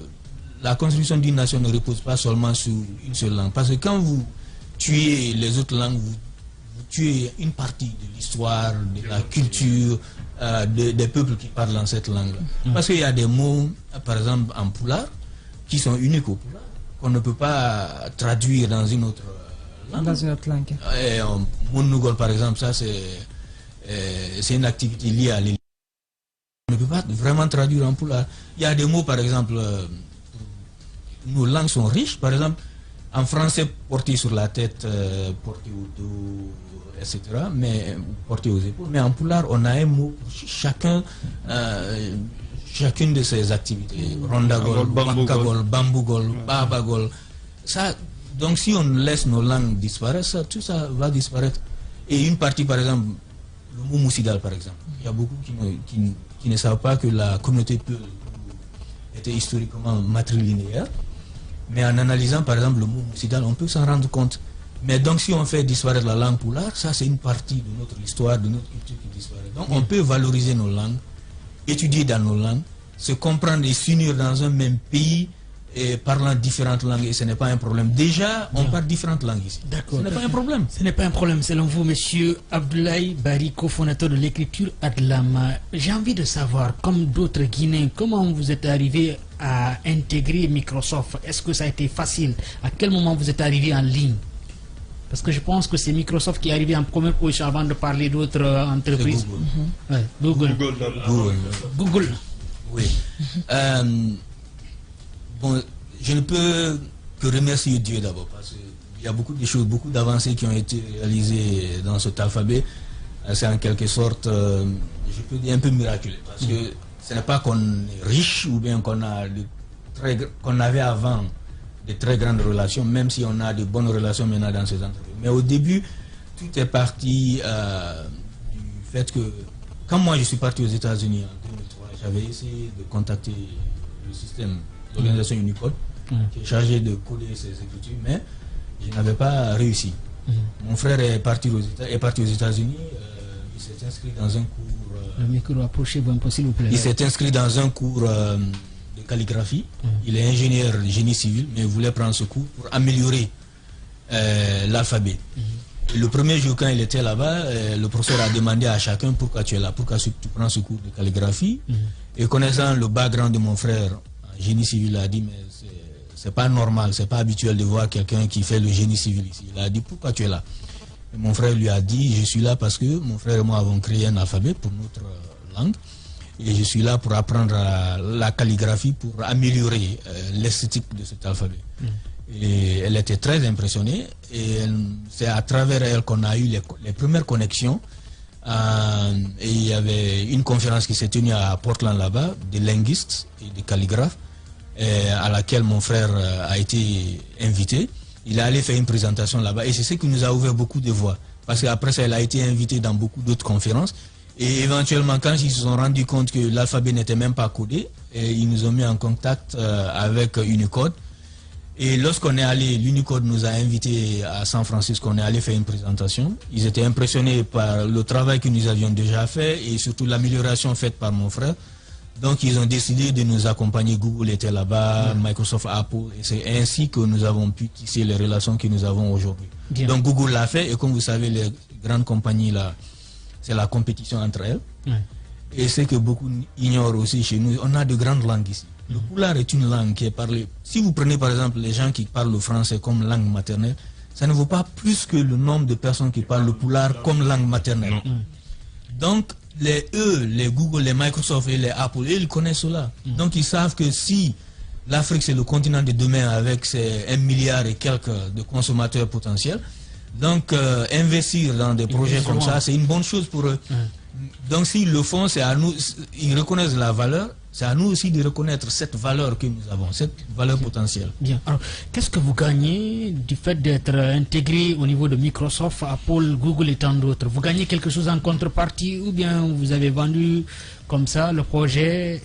Speaker 8: la construction d'une nation ne repose pas seulement sur une seule langue. Parce que quand vous tuez les autres langues, vous tuez une partie de l'histoire, de la culture, des peuples qui parlent dans cette langue-là. Parce qu'il y a des mots, par exemple en Pulaar, qui sont uniques au Pulaar, qu'on ne peut pas traduire dans une autre langue.
Speaker 4: Dans une autre langue.
Speaker 8: Mounugol, par exemple, ça c'est une activité liée à l'île. On ne peut pas vraiment traduire en Pulaar. Il y a des mots, par exemple, nos langues sont riches. Par exemple, en français, porté sur la tête, porté au dos, etc. Mais porté aux épaules. Mais en Pulaar, on a un mot pour chacune de ces activités. Rondagol, Bakagol, Bambougol, Babagol. Ça, donc si on laisse nos langues disparaître, tout ça va disparaître. Et une partie, par exemple, le mot moussidal, par exemple. Il y a beaucoup qui ne savent pas que la communauté Peul était historiquement matrilinéaire. Mais en analysant, par exemple, le mot moussidal, on peut s'en rendre compte. Mais donc si on fait disparaître la langue Pulaar, ça c'est une partie de notre histoire, de notre culture qui disparaît. Donc on peut valoriser nos langues, étudier dans nos langues, se comprendre et s'unir dans un même pays et parlant différentes langues, et ce n'est pas un problème. Déjà, on parle différentes langues ici.
Speaker 3: D'accord.
Speaker 8: Ce n'est pas un problème.
Speaker 3: Ce n'est pas un problème, selon vous, monsieur Abdoulaye Bari, cofondateur de l'écriture Adlam. J'ai envie de savoir, comme d'autres Guinéens, comment vous êtes arrivé à intégrer Microsoft? Est-ce que ça a été facile? À quel moment vous êtes arrivé en ligne? Parce que je pense que c'est Microsoft qui est arrivé en première position avant de parler d'autres entreprises.
Speaker 8: Google.
Speaker 3: Google.
Speaker 8: Oui. Bon, je ne peux que remercier Dieu d'abord, parce qu'il y a beaucoup de choses, beaucoup d'avancées qui ont été réalisées dans cet alphabet. C'est en quelque sorte, je peux dire, un peu miraculeux, parce que ce n'est pas qu'on est riche ou bien qu'on avait avant de très grandes relations, même si on a de bonnes relations maintenant dans ces entreprises. Mais au début, tout est parti du fait que, quand moi je suis parti aux États-Unis en 2003, j'avais essayé de contacter le système d'organisation Unicode, qui est chargé de coder ces écritures, mais je n'avais pas réussi. Mon frère est parti aux États-Unis, il s'est inscrit dans un cours...
Speaker 3: le micro, approchez-vous un peu s'il vous plaît.
Speaker 8: Il s'est inscrit dans un cours de calligraphie. Il est ingénieur de génie civil, mais il voulait prendre ce cours pour améliorer l'alphabet. Le premier jour, quand il était là-bas, le professeur a demandé à chacun pourquoi tu es là, pourquoi tu prends ce cours de calligraphie. Et connaissant le background de mon frère, génie civil, il a dit, mais c'est pas normal, c'est pas habituel de voir quelqu'un qui fait le génie civil ici. Il a dit, pourquoi tu es là? Et mon frère lui a dit, je suis là parce que mon frère et moi avons créé un alphabet pour notre langue. Et je suis là pour apprendre la calligraphie, pour améliorer l'esthétique de cet alphabet. Et elle était très impressionnée. Et c'est à travers elle qu'on a eu les premières connexions. Et il y avait une conférence qui s'est tenue à Portland là-bas, des linguistes et des calligraphes, à laquelle mon frère a été invité. Il est allé faire une présentation là-bas. Et c'est ce qui nous a ouvert beaucoup de voies. Parce qu'après ça, il a été invité dans beaucoup d'autres conférences. Et éventuellement, quand ils se sont rendus compte que l'alphabet n'était même pas codé, ils nous ont mis en contact avec Unicode. Et lorsqu'on est allé, l'Unicode nous a invités à San Francisco, on est allé faire une présentation. Ils étaient impressionnés par le travail que nous avions déjà fait et surtout l'amélioration faite par mon frère Donc ils ont décidé de nous accompagner. Google était là-bas, Microsoft, Apple, et c'est ainsi que nous avons pu tisser les relations que nous avons aujourd'hui. Donc Google l'a fait, et comme vous savez, les grandes compagnies là, c'est la compétition entre elles. Et c'est que beaucoup ignorent aussi chez nous, on a de grandes langues ici. Le Pulaar est une langue qui est parlée. Si vous prenez par exemple les gens qui parlent le français comme langue maternelle, ça ne vaut pas plus que le nombre de personnes qui parlent le Pulaar comme langue maternelle. Donc les Google, les Microsoft et les Apple, ils connaissent cela. Donc ils savent que si l'Afrique c'est le continent de demain avec ses 1 milliard et quelques de consommateurs potentiels, donc investir dans des projets comme ça, c'est une bonne chose pour eux. Donc s'ils le font, c'est à nous, ils reconnaissent la valeur, c'est à nous aussi de reconnaître cette valeur que nous avons, cette valeur potentielle.
Speaker 3: Bien. Alors, qu'est-ce que vous gagnez du fait d'être intégré au niveau de Microsoft, Apple, Google et tant d'autres? Vous gagnez quelque chose en contrepartie ou bien vous avez vendu comme ça le projet?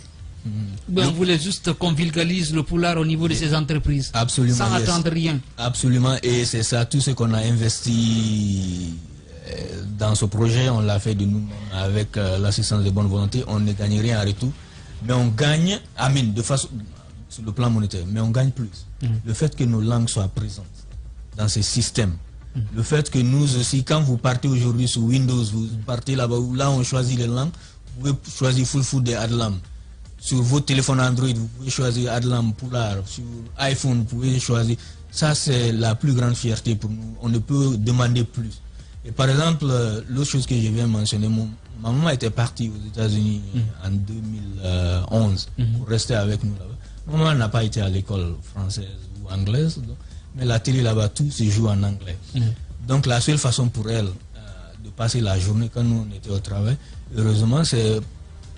Speaker 3: Ben, vous voulez juste qu'on vulgarise le Pulaar au niveau de ces entreprises,
Speaker 8: absolument,
Speaker 3: sans attendre rien.
Speaker 8: Absolument, et c'est ça, tout ce qu'on a investi dans ce projet, on l'a fait de nous avec l'assistance de bonne volonté. On ne gagne rien en retour, mais on gagne, de façon, sur le plan monétaire, mais on gagne plus. Le fait que nos langues soient présentes dans ces systèmes, le fait que nous aussi, quand vous partez aujourd'hui sur Windows, vous partez là-bas, là on choisit les langues, vous pouvez choisir Fulfulde et Adlam. Sur votre téléphone Android, vous pouvez choisir Adlam, Pulaar. Sur iPhone, vous pouvez choisir. Ça, c'est la plus grande fierté pour nous. On ne peut demander plus. Et par exemple, l'autre chose que je viens mentionner, ma maman était partie aux États-Unis en 2011 pour rester avec nous là-bas. Ma maman n'a pas été à l'école française ou anglaise, mais la télé là-bas, tout se joue en anglais. Donc la seule façon pour elle de passer la journée quand nous on était au travail, heureusement, c'est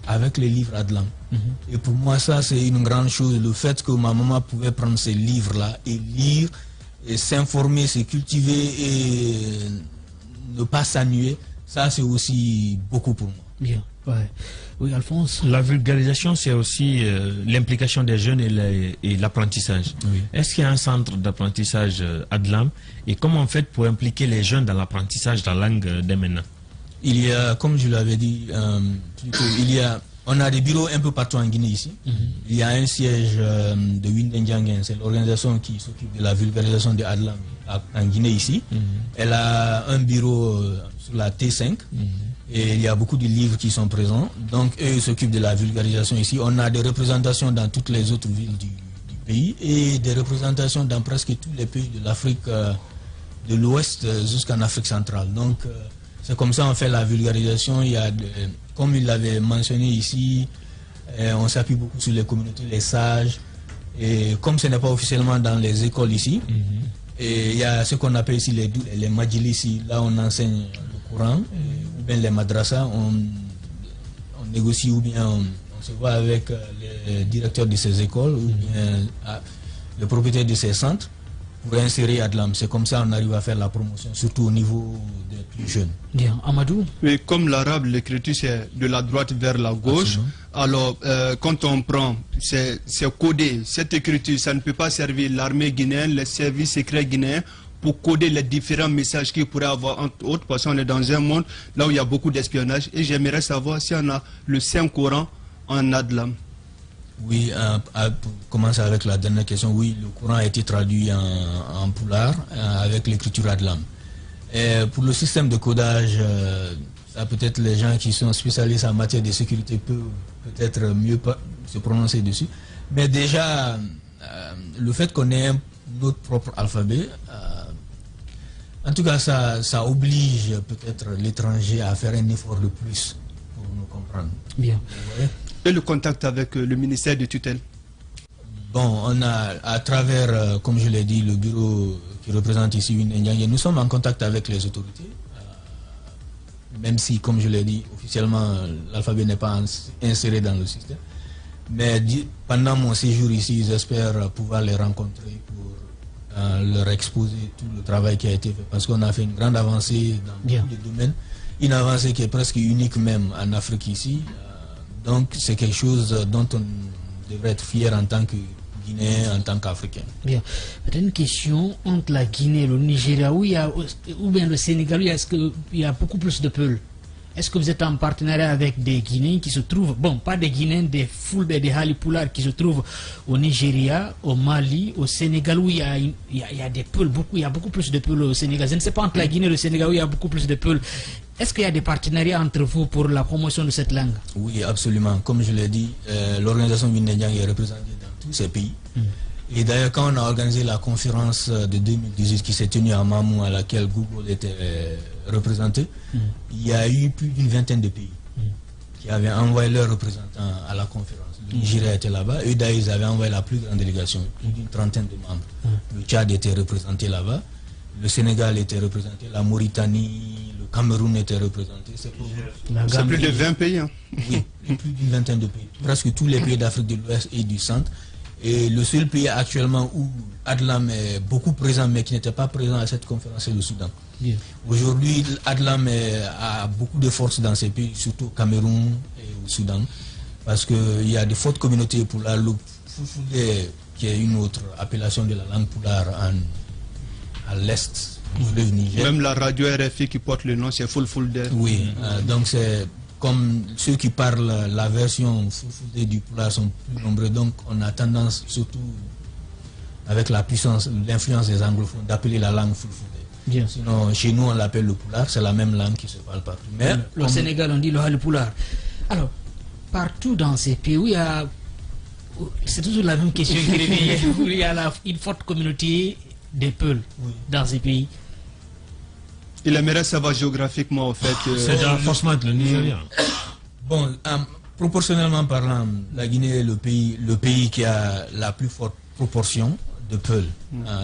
Speaker 8: avec les livres Adlam. Et pour moi, ça, c'est une grande chose. Le fait que ma maman pouvait prendre ces livres-là et lire, et s'informer, se cultiver et ne pas s'ennuyer, ça, c'est aussi beaucoup pour moi.
Speaker 3: Bien, ouais. Oui, Alphonse.
Speaker 7: La vulgarisation, c'est aussi l'implication des jeunes et l'apprentissage. Oui. Est-ce qu'il y a un centre d'apprentissage Adlam? Et comment on fait pour impliquer les jeunes dans l'apprentissage de la langue dès maintenant?
Speaker 8: Il y a, comme je l'avais dit, on a des bureaux un peu partout en Guinée ici. Il y a un siège de Windendjangen, c'est l'organisation qui s'occupe de la vulgarisation de Adlam en Guinée ici. Elle a un bureau sur la T5 et il y a beaucoup de livres qui sont présents. Donc eux ils s'occupent de la vulgarisation ici. On a des représentations dans toutes les autres villes du pays et des représentations dans presque tous les pays de l'Afrique de l'Ouest jusqu'en Afrique centrale. Donc c'est comme ça on fait la vulgarisation. Il y a comme il l'avait mentionné ici, on s'appuie beaucoup sur les communautés, les sages. Et comme ce n'est pas officiellement dans les écoles ici, et il y a ce qu'on appelle ici les majlis ici. Là on enseigne le Coran, ou bien les madrasas, on négocie ou bien on se voit avec les directeurs de ces écoles ou bien le propriétaire de ces centres pour insérer Adlam. C'est comme ça qu'on arrive à faire la promotion, surtout au niveau des plus jeunes.
Speaker 3: Bien, Amadou.
Speaker 5: Oui, comme l'arabe, l'écriture c'est de la droite vers la gauche. Alors, quand on prend, c'est codé. Cette écriture, ça ne peut pas servir l'armée guinéenne, les services secrets guinéens pour coder les différents messages qu'ils pourraient avoir entre autres, parce qu'on est dans un monde là où il y a beaucoup d'espionnage. Et j'aimerais savoir si on a le Saint-Coran en Adlam.
Speaker 8: Oui, pour commencer avec la dernière question, oui, le Coran a été traduit en Pulaar avec l'écriture Adlam. Et pour le système de codage, ça peut-être les gens qui sont spécialistes en matière de sécurité peuvent peut-être mieux se prononcer dessus. Mais déjà, le fait qu'on ait notre propre alphabet, en tout cas, ça oblige peut-être l'étranger à faire un effort de plus pour nous comprendre.
Speaker 3: Bien.
Speaker 5: Et le contact avec le ministère de tutelle?
Speaker 8: Bon, on a à travers, comme je l'ai dit, le bureau qui représente ici Windendjangen, nous sommes en contact avec les autorités, même si, comme je l'ai dit, officiellement, l'alphabet n'est pas inséré dans le système. Mais pendant mon séjour ici, j'espère pouvoir les rencontrer pour leur exposer tout le travail qui a été fait, parce qu'on a fait une grande avancée dans tous les domaines, une avancée qui est presque unique même en Afrique ici. Donc c'est quelque chose dont on devrait être fier en tant que Guinéen, en tant qu'Africain.
Speaker 3: Bien. Une question entre la Guinée et le Nigeria, ou bien le Sénégal, est-ce qu'il y a beaucoup plus de peuls? Est-ce que vous êtes en partenariat avec des Guinéens qui se trouvent, bon, pas des Guinéens, des Fulbe, des Halipoulars qui se trouvent au Nigeria, au Mali, au Sénégal, où il y a des Peuls, il y a beaucoup plus de Peuls au Sénégal. Je ne sais pas entre la Guinée et le Sénégal où il y a beaucoup plus de Peuls. Est-ce qu'il y a des partenariats entre vous pour la promotion de cette langue?
Speaker 8: Oui, absolument. Comme je l'ai dit, l'organisation Windéniang est représentée dans tous ces pays. Et d'ailleurs, quand on a organisé la conférence de 2018 qui s'est tenue à Mamou, à laquelle Google était représenté, il y a eu plus d'une vingtaine de pays qui avaient envoyé leurs représentants à la conférence. Le Nigeria était là-bas, et d'ailleurs ils avaient envoyé la plus grande délégation, plus d'une trentaine de membres. Le Tchad était représenté là-bas, le Sénégal était représenté, la Mauritanie, le Cameroun était représenté. C'est
Speaker 5: plus de 20 pays. Hein.
Speaker 8: Oui, plus d'une vingtaine de pays. Presque tous les pays d'Afrique de l'Ouest et du Centre. Et le seul pays actuellement où Adlam est beaucoup présent, mais qui n'était pas présent à cette conférence, c'est le Soudan. Aujourd'hui, Adlam a beaucoup de force dans ces pays, surtout au Cameroun et au Soudan, parce qu'il y a de fortes communautés pour la loupe, qui est une autre appellation de la langue poulard à l'est du Niger.
Speaker 5: Même la radio RFI qui porte le nom, c'est Fulfulde.
Speaker 8: Oui, donc c'est... Comme ceux qui parlent la version Fulfulde du poulard sont plus nombreux, donc on a tendance, surtout avec la puissance, l'influence des anglophones, d'appeler la langue Fulfulde. Sinon, chez nous, on l'appelle le poulard, c'est la même langue qui se parle partout. Mais
Speaker 3: le Sénégal, on dit le poulard. Alors, partout dans ces pays où il y a... C'est toujours la même question qui revient, où il y a une forte communauté des Peuls dans ces pays.
Speaker 5: Il aimerait savoir géographiquement, en fait.
Speaker 7: C'est forcément le Nigeria.
Speaker 8: Bon, proportionnellement parlant, la Guinée est le pays qui a la plus forte proportion de Peuls,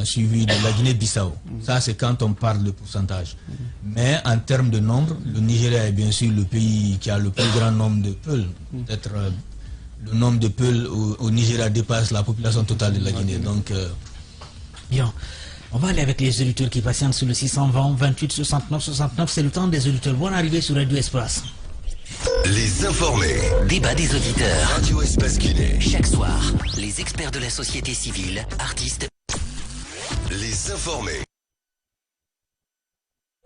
Speaker 8: suivi de la Guinée-Bissau. Ça, c'est quand on parle de pourcentage. Mais en termes de nombre, le Nigeria est bien sûr le pays qui a le plus grand nombre de Peuls. Peut-être le nombre de Peuls au Nigeria dépasse la population totale de la Guinée. Donc,
Speaker 3: bien. On va aller avec les auditeurs qui patientent sur le 620 28 69 69. C'est le temps des auditeurs. Bonne arrivée sur Radio Espace.
Speaker 2: Les informés.
Speaker 1: Débat des auditeurs.
Speaker 2: Radio Espace Guinée.
Speaker 1: Chaque soir, les experts de la société civile, artistes.
Speaker 2: Les informés.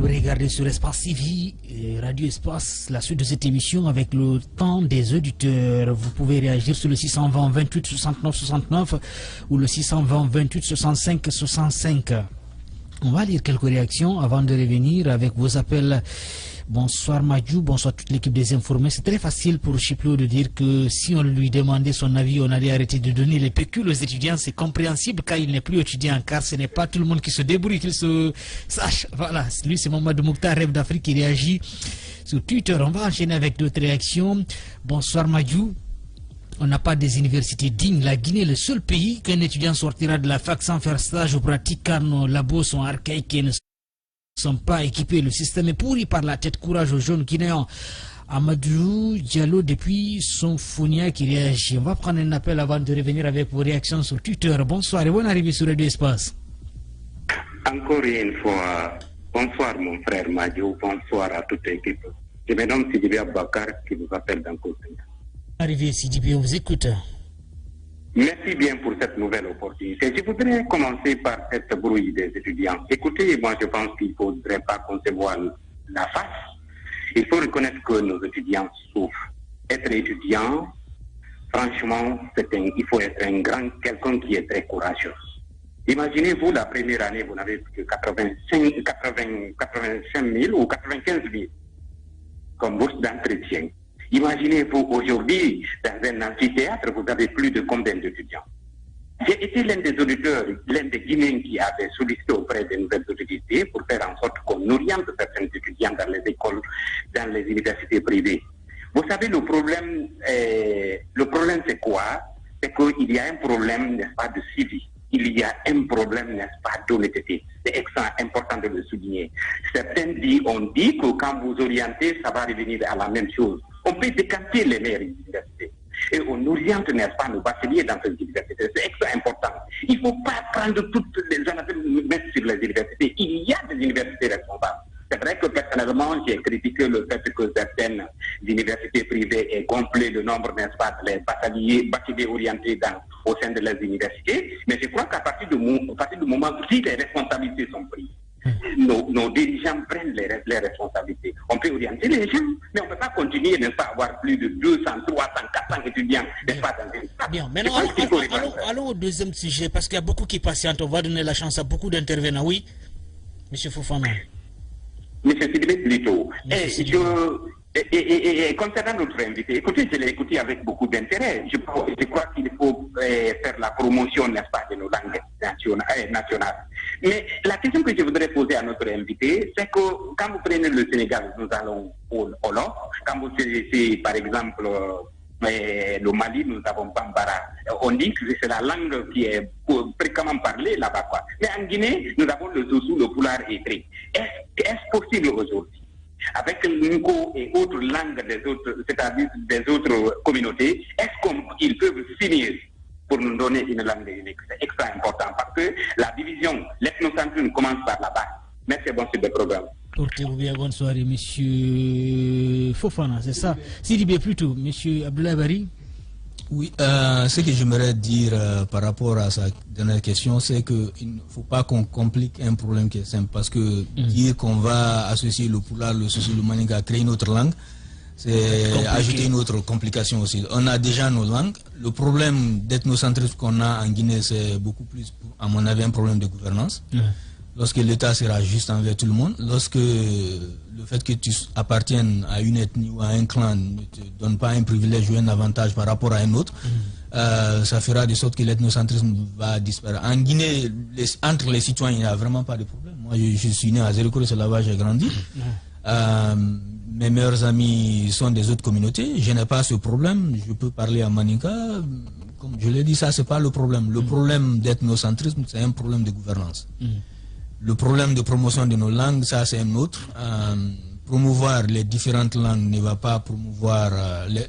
Speaker 3: Regardez sur Espace TV et Radio Espace la suite de cette émission avec le temps des auditeurs. Vous pouvez réagir sur le 620 28 69 69 ou le 620 28 65 65. On va lire quelques réactions avant de revenir avec vos appels. Bonsoir Madjou, bonsoir toute l'équipe des informés. C'est très facile pour Chiplo de dire que si on lui demandait son avis, on allait arrêter de donner les pécules aux étudiants. C'est compréhensible car il n'est plus étudiant, car ce n'est pas tout le monde qui se débrouille, qu'il se sache. Voilà, lui c'est Mamadou Mouktar, Rêve d'Afrique, qui réagit sur Twitter. On va enchaîner avec d'autres réactions. Bonsoir Madjou. On n'a pas des universités dignes. La Guinée est le seul pays qu'un étudiant sortira de la fac sans faire stage ou pratique car nos labos sont archaïques et ne sont pas équipés. Le système est pourri par la tête. Courage aux jeunes Guinéens. Amadou Diallo depuis son Founia qui réagit. On va prendre un appel avant de revenir avec vos réactions sur Twitter. Bonsoir et bonne arrivée sur Radio Espace.
Speaker 10: Encore une fois, bonsoir mon frère Madjou, bonsoir à toute l'équipe. Je me nomme Sidibé Abakar qui vous appelle dans Côte-d'Ivoire.
Speaker 3: Arrivé Sidibé, on vous écoute.
Speaker 10: Merci bien pour cette nouvelle opportunité. Je voudrais commencer par cette brouille des étudiants. Écoutez, moi je pense qu'il ne faudrait pas concevoir la face. Il faut reconnaître que nos étudiants souffrent. Être étudiant, franchement, il faut être quelqu'un qui est très courageux. Imaginez-vous, la première année, vous n'avez que 85 000 ou 95 000 comme bourse d'entretien. Imaginez-vous aujourd'hui, dans un amphithéâtre, vous avez plus de combien d'étudiants? J'ai été l'un des auditeurs, l'un des Guinéens qui avait sollicité auprès des nouvelles autorités pour faire en sorte qu'on oriente certains étudiants dans les écoles, dans les universités privées. Vous savez, le problème c'est quoi? C'est qu'il y a un problème, n'est-ce pas, de suivi. Il y a un problème, n'est-ce pas, d'honnêteté. C'est extrêmement important de le souligner. Certains ont dit que quand vous orientez, ça va revenir à la même chose. On peut décanter les meilleures universités. Et on oriente, n'est-ce pas, nos bacheliers dans ces universités. C'est extrêmement important. Il ne faut pas prendre toutes les analyses mettre sur les universités. Il y a des universités responsables. C'est vrai que personnellement, j'ai critiqué le fait que certaines universités privées aient gonflé le nombre, n'est-ce pas, des bacheliers orientés au sein de leurs universités. Mais je crois qu'à partir du moment où les responsabilités sont prises, nos dirigeants prennent les responsabilités. on peut orienter les gens, mais on ne peut pas continuer, n'est-ce pas, avoir plus de 200, 300, 400 étudiants, n'est-ce pas, dans une salle.
Speaker 3: Bien, maintenant, allons au deuxième sujet, parce qu'il y a beaucoup qui patientent, on va donner la chance à beaucoup d'intervenants. Oui, M. Fofana.
Speaker 10: M. Sidibé plutôt. Et concernant notre invité, écoutez, je l'ai écouté avec beaucoup d'intérêt. Je crois qu'il faut faire la promotion, n'est-ce pas, de nos langues nationales. Mais la question que je voudrais poser à notre invité, c'est que quand vous prenez le Sénégal, nous allons au Wolof. Quand vous connaissez, par exemple, le Mali, nous avons Bambara. On dit que c'est la langue qui est fréquemment parlée là-bas, quoi. Mais en Guinée, nous avons le Zouzou, le Pulaar et Tré. Est-ce possible aujourd'hui, avec le Nko et autres langues des autres, c'est-à-dire des autres communautés, est-ce qu'ils peuvent finir pour nous donner une langue unique? C'est extra important parce que la division, l'ethnocentrisme commence par là-bas. Merci, bon sur le programme.
Speaker 3: Portez-vous bien, bonne soirée, monsieur Fofana, c'est ça. Sidibé plutôt, monsieur Abdoulaye Bari.
Speaker 8: Oui, ce que j'aimerais dire par rapport à sa dernière question, c'est qu'il ne faut pas qu'on complique un problème qui est simple. Parce que dire qu'on va associer le Pulaar, le Soso, le Maninka à créer une autre langue, c'est ajouter une autre complication aussi. On a déjà nos langues. Le problème d'ethnocentrisme qu'on a en Guinée, c'est beaucoup plus, à mon avis, un problème de gouvernance. Lorsque l'État sera juste envers tout le monde, lorsque le fait que tu appartiennes à une ethnie ou à un clan ne te donne pas un privilège ou un avantage par rapport à un autre, ça fera de sorte que l'ethnocentrisme va disparaître. En Guinée, entre les citoyens, il n'y a vraiment pas de problème. Moi, je suis né à Zéro, c'est là-bas j'ai grandi. Mes meilleurs amis sont des autres communautés. Je n'ai pas ce problème. Je peux parler à Maninka. Comme je l'ai dit, ça, c'est pas le problème. Le problème d'ethnocentrisme, c'est un problème de gouvernance. Le problème de promotion de nos langues, ça c'est un autre. Promouvoir les différentes langues ne va pas promouvoir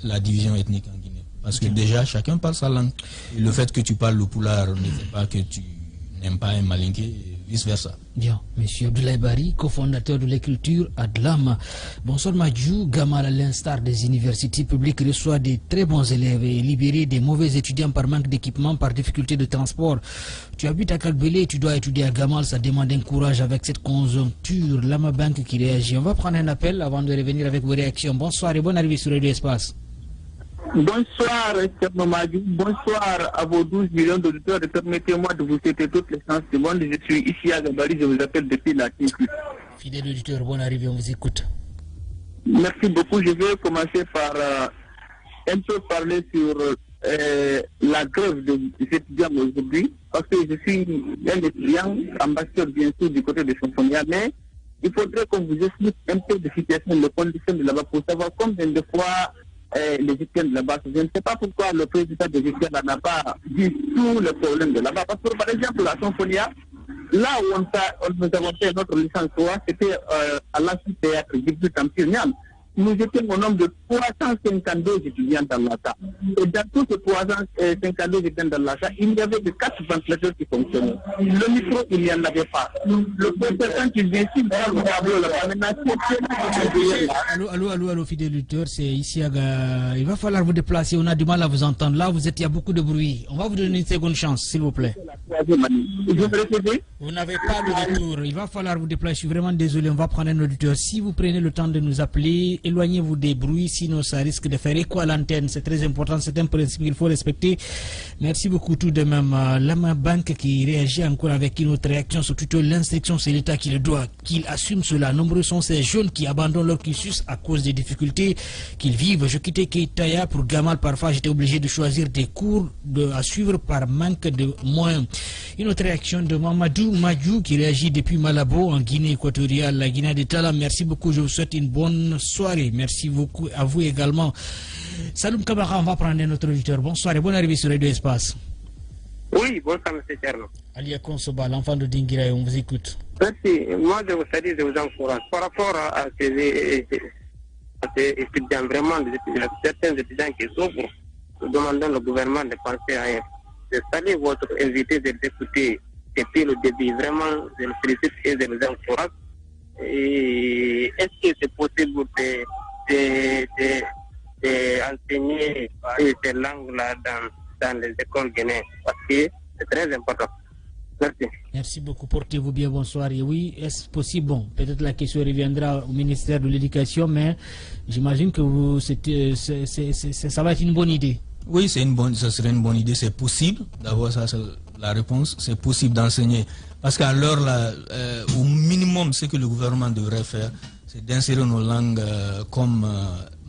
Speaker 8: la division ethnique en Guinée. Parce que déjà, chacun parle sa langue. Et le fait que tu parles le Pulaar ne fait pas que tu n'aimes pas un Malinké, et vice-versa.
Speaker 3: Bien, monsieur Abdoulaye Bari, cofondateur de l'écriture Adlam. Bonsoir Madjou, Gamal, à l'instar des universités publiques, reçoit des très bons élèves et libéré des mauvais étudiants par manque d'équipement, par difficulté de transport. Tu habites à Kalbélé, tu dois étudier à Gamal, ça demande un courage avec cette conjoncture. Lama Bank qui réagit. On va prendre un appel avant de revenir avec vos réactions. Bonsoir et bonne arrivée sur Radio Espace.
Speaker 14: Bonsoir, Cherno Madjou. Bonsoir à vos 12 millions d'auditeurs. Permettez-moi de vous souhaiter toutes les chances du monde. Je suis ici à Gabari, je vous appelle depuis la TQ.
Speaker 3: Fidèle auditeur, bonne arrivée, on vous écoute.
Speaker 14: Merci beaucoup. Je vais commencer par un peu parler sur la grève des étudiants aujourd'hui, parce que je suis un étudiant, ambassadeur bien sûr du côté de Symphonia, mais il faudrait qu'on vous explique un peu de situation, de conditions de là-bas pour savoir combien de fois les étudiants de là-bas. Je ne sais pas pourquoi le président des étudiants n'a pas dit tous les problèmes de là-bas. Parce que par exemple, la Symphonia, là où nous avons fait notre licence 3, c'était à l'amphithéâtre du Campignan. Nous étions au nombre de 352 étudiants dans l'ATA. Et dans tous ces 352 étudiants dans l'ATA, il n'y avait que 4 ventilateurs qui fonctionnaient. Le micro, il n'y en avait pas. Le professeur, quand il vient ici,
Speaker 3: Allô, fidèle auditeur, c'est ici à... Il va falloir vous déplacer, on a du mal à vous entendre. Là, il y a beaucoup de bruit. On va vous donner une seconde chance, s'il vous plaît. Vous n'avez pas de retour. Il va falloir vous déplacer. Je suis vraiment désolé, on va prendre un auditeur. Si vous prenez le temps de nous appeler, éloignez-vous des bruits, sinon ça risque de faire écho à l'antenne. C'est très important, c'est un principe qu'il faut respecter. Merci beaucoup tout de même. Lama Bank qui réagit encore avec une autre réaction sur Twitter. L'instruction, c'est l'État qui le doit, qu'il assume cela. Nombreux sont ces jeunes qui abandonnent leur cursus à cause des difficultés qu'ils vivent. Je quittais Keitaya pour Gamal. Parfois, j'étais obligé de choisir des cours à suivre par manque de moyens. Une autre réaction de Mamadou Madjou qui réagit depuis Malabo en Guinée équatoriale, la Guinée de Tala. Merci beaucoup, je vous souhaite une bonne soirée. Merci beaucoup à vous également. Saloum Kabara, on va prendre notre auditeur. Bonsoir et bonne arrivée sur Radio Espace.
Speaker 15: Oui, bonsoir M. Tcherno.
Speaker 3: Alia Konsoba, l'enfant de Dingira, on vous écoute.
Speaker 15: Merci. Moi, je vous salue, je vous encourage. Par rapport à ces étudiants, vraiment, certains étudiants qui souffrent, nous demandons au gouvernement de penser à rien. Je salue votre invité de l'écouter depuis le début. Vraiment, je le félicite et je vous encourage. Et est-ce que c'est possible d'enseigner ces langues-là dans les écoles guinéennes? Parce que c'est très important. Merci.
Speaker 3: Merci beaucoup. Portez-vous bien. Bonsoir. Et oui, est-ce possible? Bon, peut-être la question reviendra au ministère de l'Éducation, mais j'imagine que ça va être une bonne idée.
Speaker 8: Oui, ça serait une bonne idée. C'est possible. D'abord, ça c'est la réponse. C'est possible d'enseigner. Parce qu'à l'heure là, au minimum, ce que le gouvernement devrait faire, c'est d'insérer nos langues comme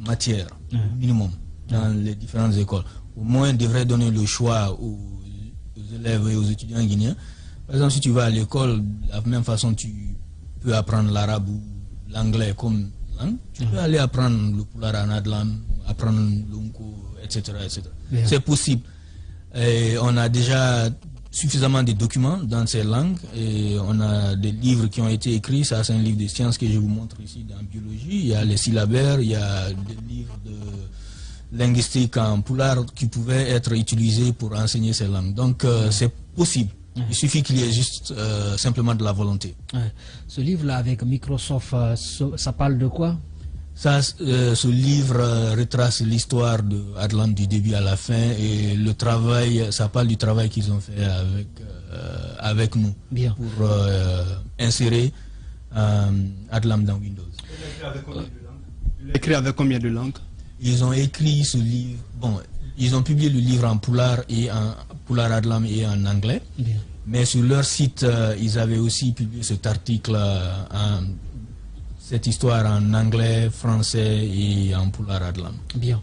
Speaker 8: matière, minimum, dans les différentes écoles. Au moins, il devrait donner le choix aux élèves et aux étudiants guinéens. Par exemple, si tu vas à l'école, de la même façon, tu peux apprendre l'arabe ou l'anglais comme langue. Tu peux aller apprendre le pulaar en Adlam, apprendre l'unko, etc. C'est possible. Et on a déjà suffisamment de documents dans ces langues et on a des livres qui ont été écrits. Ça, c'est un livre de sciences que je vous montre ici dans biologie. Il y a les syllabaires, il y a des livres de linguistique en pulaar qui pouvaient être utilisés pour enseigner ces langues. Donc, c'est possible. Il suffit qu'il y ait juste simplement de la volonté.
Speaker 3: Ce livre-là avec Microsoft, ça parle de quoi?
Speaker 8: Ce livre retrace l'histoire de Adlam du début à la fin et le travail, ça parle du travail qu'ils ont fait avec nous.
Speaker 3: Bien.
Speaker 8: Pour insérer Adlam dans Windows.
Speaker 5: Il a écrit avec combien de langues?
Speaker 8: Ils ont écrit ce livre, bon, ils ont publié le livre en pulaar et en pulaar Adlam et en anglais.
Speaker 3: Bien.
Speaker 8: Mais sur leur site, ils avaient aussi publié cet article, cette histoire en anglais, français et en pulaar Adlam.
Speaker 3: Bien.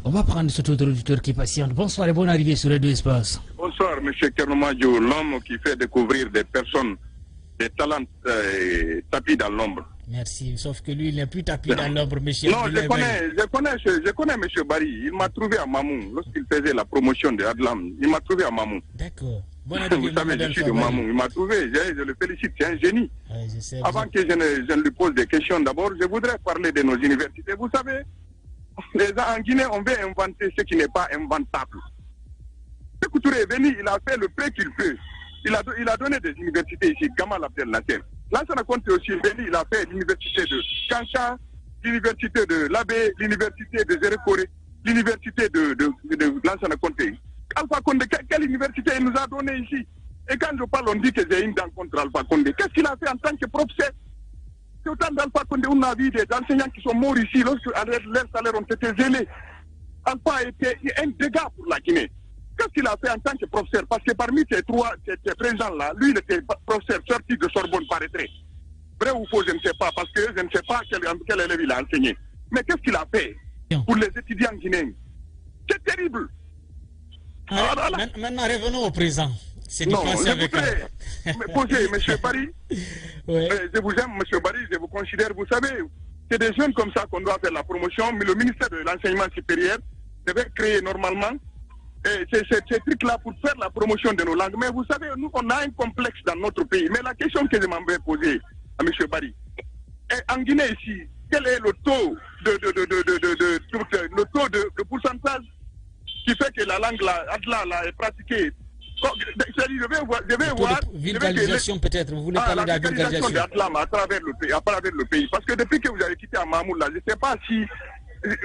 Speaker 3: On va prendre cet autre auditeur qui patiente. Bonsoir et bonne arrivée sur les deux espaces.
Speaker 16: Bonsoir, M. Kernomadjo, l'homme qui fait découvrir des personnes, des talents tapis dans l'ombre.
Speaker 3: Merci, sauf que lui, il n'est plus tapis dans l'ombre, monsieur.
Speaker 16: Non, je connais M. Barry. Il m'a trouvé à Mamou lorsqu'il faisait la promotion de Adlam. Il m'a trouvé à Mamou.
Speaker 3: D'accord.
Speaker 16: Vous savez, je suis de Mamou. Il m'a trouvé, je le félicite, c'est un génie.
Speaker 3: Ouais,
Speaker 16: Avant que je ne lui pose des questions, d'abord, je voudrais parler de nos universités. Vous savez, en Guinée, on veut inventer ce qui n'est pas inventable. Sékou Touré est venu, il a fait le prêt qu'il peut. Il a donné des universités ici, Gamal Abdel Nasser. Lansana Conté aussi est venu, il a fait l'université de Kanka, l'université de Labé, l'université de Zérékoré, l'université de Lansana Conté. Alpha Condé, quelle université il nous a donné ici? Et quand je parle, on dit que j'ai une dent contre Alpha Condé. Qu'est-ce qu'il a fait en tant que professeur? C'est autant d'Alpha Condé, on a vu des enseignants qui sont morts ici lorsque leurs salaires ont été gelés. Alpha a été un dégât pour la Guinée. Qu'est-ce qu'il a fait en tant que professeur? Parce que parmi ces présents-là, lui, il était professeur sorti de Sorbonne, paraîtrait. Vrai ou faux, je ne sais pas, parce que je ne sais pas quel élève il a enseigné. Mais qu'est-ce qu'il a fait pour les étudiants guinéens? C'est terrible.
Speaker 3: Maintenant, revenons au présent. C'est
Speaker 16: différent avec poser, M. Barry. Je vous aime, M. Barry, je vous considère, vous savez, c'est des jeunes comme ça qu'on doit faire la promotion, mais le ministère de l'Enseignement supérieur devait créer normalement ces trucs-là pour faire la promotion de nos langues. Mais vous savez, nous, on a un complexe dans notre pays. Mais la question que je m'avais posée à M. Barry, en Guinée ici, quel est le taux de pourcentage qui fait que la langue là est pratiquée? Je vais voir.
Speaker 3: Vulgarisation peut-être, vous voulez parler de la vulgarisation
Speaker 16: d'Adlam à travers le pays. Parce que depuis que vous avez quitté Mamou, là, je ne sais pas si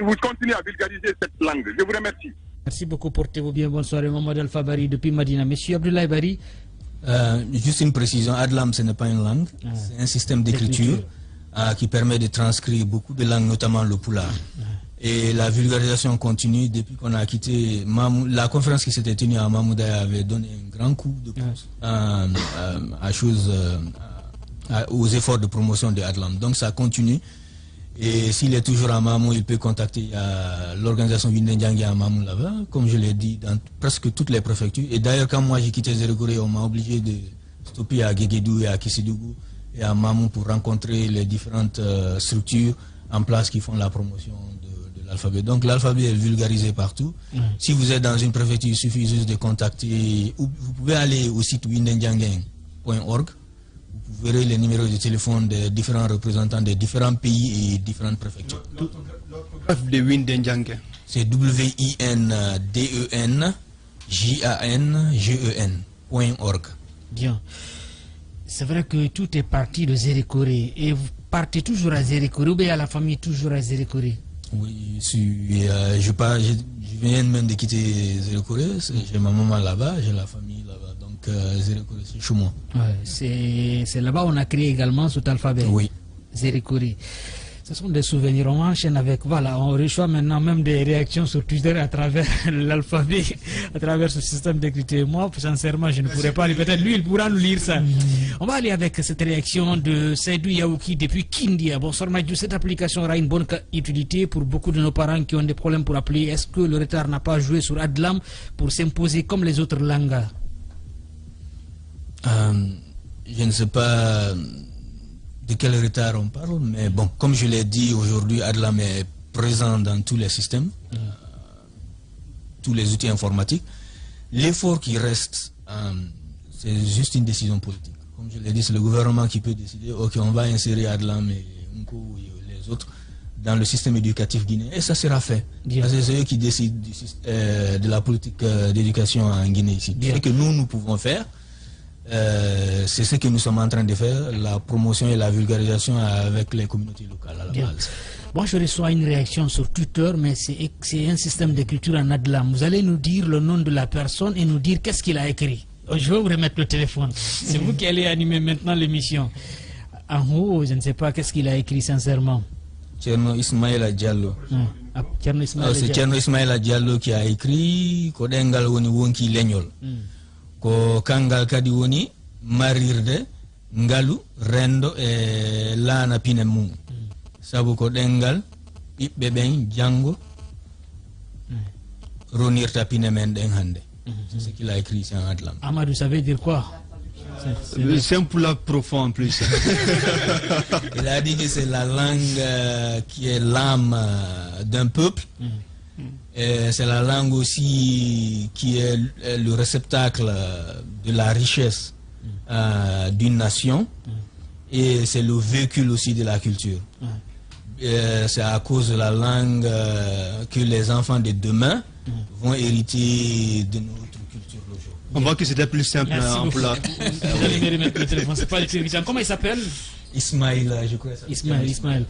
Speaker 16: vous continuez à vulgariser cette langue. Je vous remercie.
Speaker 3: Merci beaucoup, portez-vous bien. Bonsoir, Mamadou Alpha Barry depuis Madina. Monsieur Abdoulaye Barry.
Speaker 8: Juste une précision, Adlam ce n'est pas une langue, c'est un système d'écriture qui permet de transcrire beaucoup de langues, notamment le pulaar. Et la vulgarisation continue depuis qu'on a quitté Mamou. La conférence qui s'était tenue à Mamouda avait donné un grand coup de pouce aux efforts de promotion de Adlam. Donc ça continue. Et s'il est toujours à Mamou, il peut contacter l'organisation Windendjangi à Mamou là-bas, comme je l'ai dit, dans presque toutes les préfectures. Et d'ailleurs, quand moi j'ai quitté Zérékoré, on m'a obligé de stopper à Guéguédou et à Kissidougou et à Mamou pour rencontrer les différentes structures en place qui font la promotion de l'alphabet. Donc l'alphabet est vulgarisé partout. Si vous êtes dans une préfecture, il suffit juste de contacter, ou vous pouvez aller au site windendjangi.org. Vous verrez les numéros de téléphone des différents représentants des différents pays et différentes préfectures.
Speaker 5: L'orthographe de Windendjangi.
Speaker 8: C'est WINDENJANGEN.org.
Speaker 3: Bien. C'est vrai que tout est parti de Zérékoré. Et vous partez toujours à Zérékoré ou bien à la famille toujours à Zérékoré?
Speaker 8: Oui, je viens même de quitter Zérékoré. J'ai ma maman là-bas, j'ai la famille là-bas. Donc Zérékouri, c'est chez moi.
Speaker 3: Ouais, c'est là-bas on a créé également cet alphabet.
Speaker 8: Oui.
Speaker 3: Zérékouri. Ce sont des souvenirs. On enchaîne avec, voilà, on reçoit maintenant même des réactions sur Twitter à travers l'alphabet, à travers ce système d'écriture. Moi, sincèrement, je ne pourrais pas, peut-être lui, il pourra nous lire ça. On va aller avec cette réaction de Seydou Yaouki depuis Kindia. Bonsoir Madjou, cette application aura une bonne utilité pour beaucoup de nos parents qui ont des problèmes pour appeler. Est-ce que le retard n'a pas joué sur Adlam pour s'imposer comme les autres langues?
Speaker 8: Je ne sais pas de quel retard on parle, mais bon, comme je l'ai dit aujourd'hui, Adlam est présent dans tous les systèmes, tous les outils informatiques. L'effort qui reste, c'est juste une décision politique. Comme je l'ai dit, c'est le gouvernement qui peut décider, ok, on va insérer Adlam et Nko et les autres dans le système éducatif guinéen, et ça sera fait. C'est eux qui décident de la politique d'éducation en Guinée ici. Ce que nous pouvons faire, c'est ce que nous sommes en train de faire, la promotion et la vulgarisation avec les communautés locales à la base.
Speaker 3: Moi, je reçois une réaction sur Twitter, mais c'est un système d'écriture en Adlam. Vous allez nous dire le nom de la personne et nous dire qu'est-ce qu'il a écrit. Je vais vous remettre le téléphone. C'est vous qui allez animer maintenant l'émission. En haut, je ne sais pas qu'est-ce qu'il a écrit sincèrement.
Speaker 8: Tcherno Ismaïla Diallo. C'est Tcherno Ismaïla Diallo qui a écrit Kodengal woni wonki leñol. Ko kangal kadi woni marirde ngalu rendo e laana pine mum sabu ko dengal ɓiɓɓe ɓen jango ronirta pine men ɗen hande. C'est ce qu'il a écrit ici en Adlam.
Speaker 3: Amadou, ça veut dire quoi?
Speaker 5: C'est un poula profond en plus.
Speaker 8: Il a dit que c'est la langue qui est l'âme d'un peuple. C'est la langue aussi qui est le réceptacle de la richesse d'une nation, et c'est le véhicule aussi de la culture. C'est à cause de la langue que les enfants de demain vont hériter de notre culture aujourd'hui.
Speaker 5: On voit que c'était plus simple en plat.
Speaker 3: Comment il s'appelle?
Speaker 8: Ismaël, je crois.
Speaker 3: Ismaël.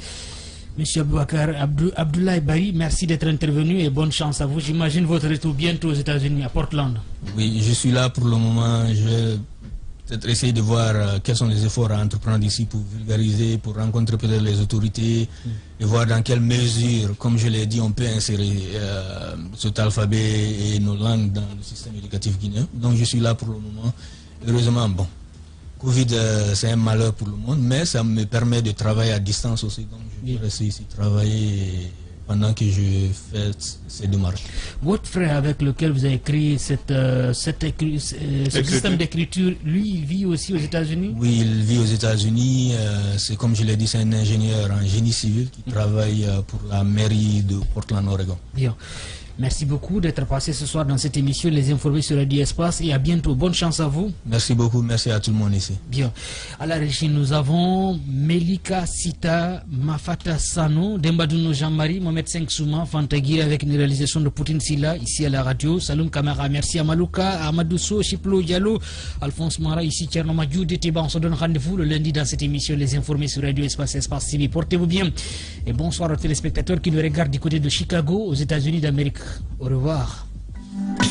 Speaker 3: Monsieur Abouakar Abdoulaye Bari, merci d'être intervenu et bonne chance à vous. J'imagine votre retour bientôt aux États-Unis, à Portland.
Speaker 8: Oui, je suis là pour le moment. Je vais peut-être essayer de voir quels sont les efforts à entreprendre ici pour vulgariser, pour rencontrer peut-être les autorités et voir dans quelle mesure, comme je l'ai dit, on peut insérer cet alphabet et nos langues dans le système éducatif guinéen. Donc je suis là pour le moment. Heureusement, bon. Covid, c'est un malheur pour le monde, mais ça me permet de travailler à distance aussi. Donc je vais rester ici travailler pendant que je fais ces démarches.
Speaker 3: Votre frère avec lequel vous avez créé ce système d'écriture, lui, il vit aussi aux États-Unis?
Speaker 8: Oui, il vit aux États-Unis. C'est comme je l'ai dit, c'est un ingénieur en génie civil qui travaille pour la mairie de Portland, Oregon.
Speaker 3: Bien. Merci beaucoup d'être passé ce soir dans cette émission Les Informés sur Radio Espace, et à bientôt. Bonne chance à vous.
Speaker 8: Merci beaucoup, merci à tout le monde ici.
Speaker 3: Bien. À la régie, nous avons Melika Sita, Mafata Sano, Dembadouno Jean-Marie, Mohamed Seng Souma, Fantagui avec une réalisation de Poutine Silla ici à la radio. Saloum Kamara, merci à Malouka, à Amadousso, Chiplo Diallo, Alphonse Mara, ici Tcherno Madjou, Détiba. On se donne rendez-vous le lundi dans cette émission Les Informés sur Radio Espace, Espace TV. Portez-vous bien et bonsoir aux téléspectateurs qui nous regardent du côté de Chicago, aux États-Unis d'Amérique. Au revoir.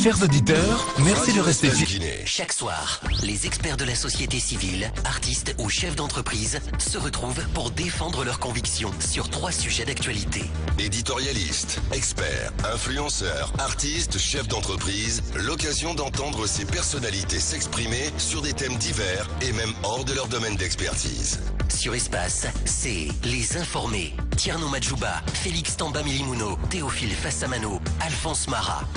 Speaker 9: Chers auditeurs, merci de rester fidèles.
Speaker 1: Chaque soir, les experts de la société civile, artistes ou chefs d'entreprise se retrouvent pour défendre leurs convictions sur 3 sujets d'actualité.
Speaker 2: Éditorialistes, experts, influenceurs, artistes, chefs d'entreprise, l'occasion d'entendre ces personnalités s'exprimer sur des thèmes divers et même hors de leur domaine d'expertise.
Speaker 1: Sur Espace, c'est Les Informés. Tierno Madjouba, Félix Tamba Milimuno, Théophile Fassamano, Alphonse Mara.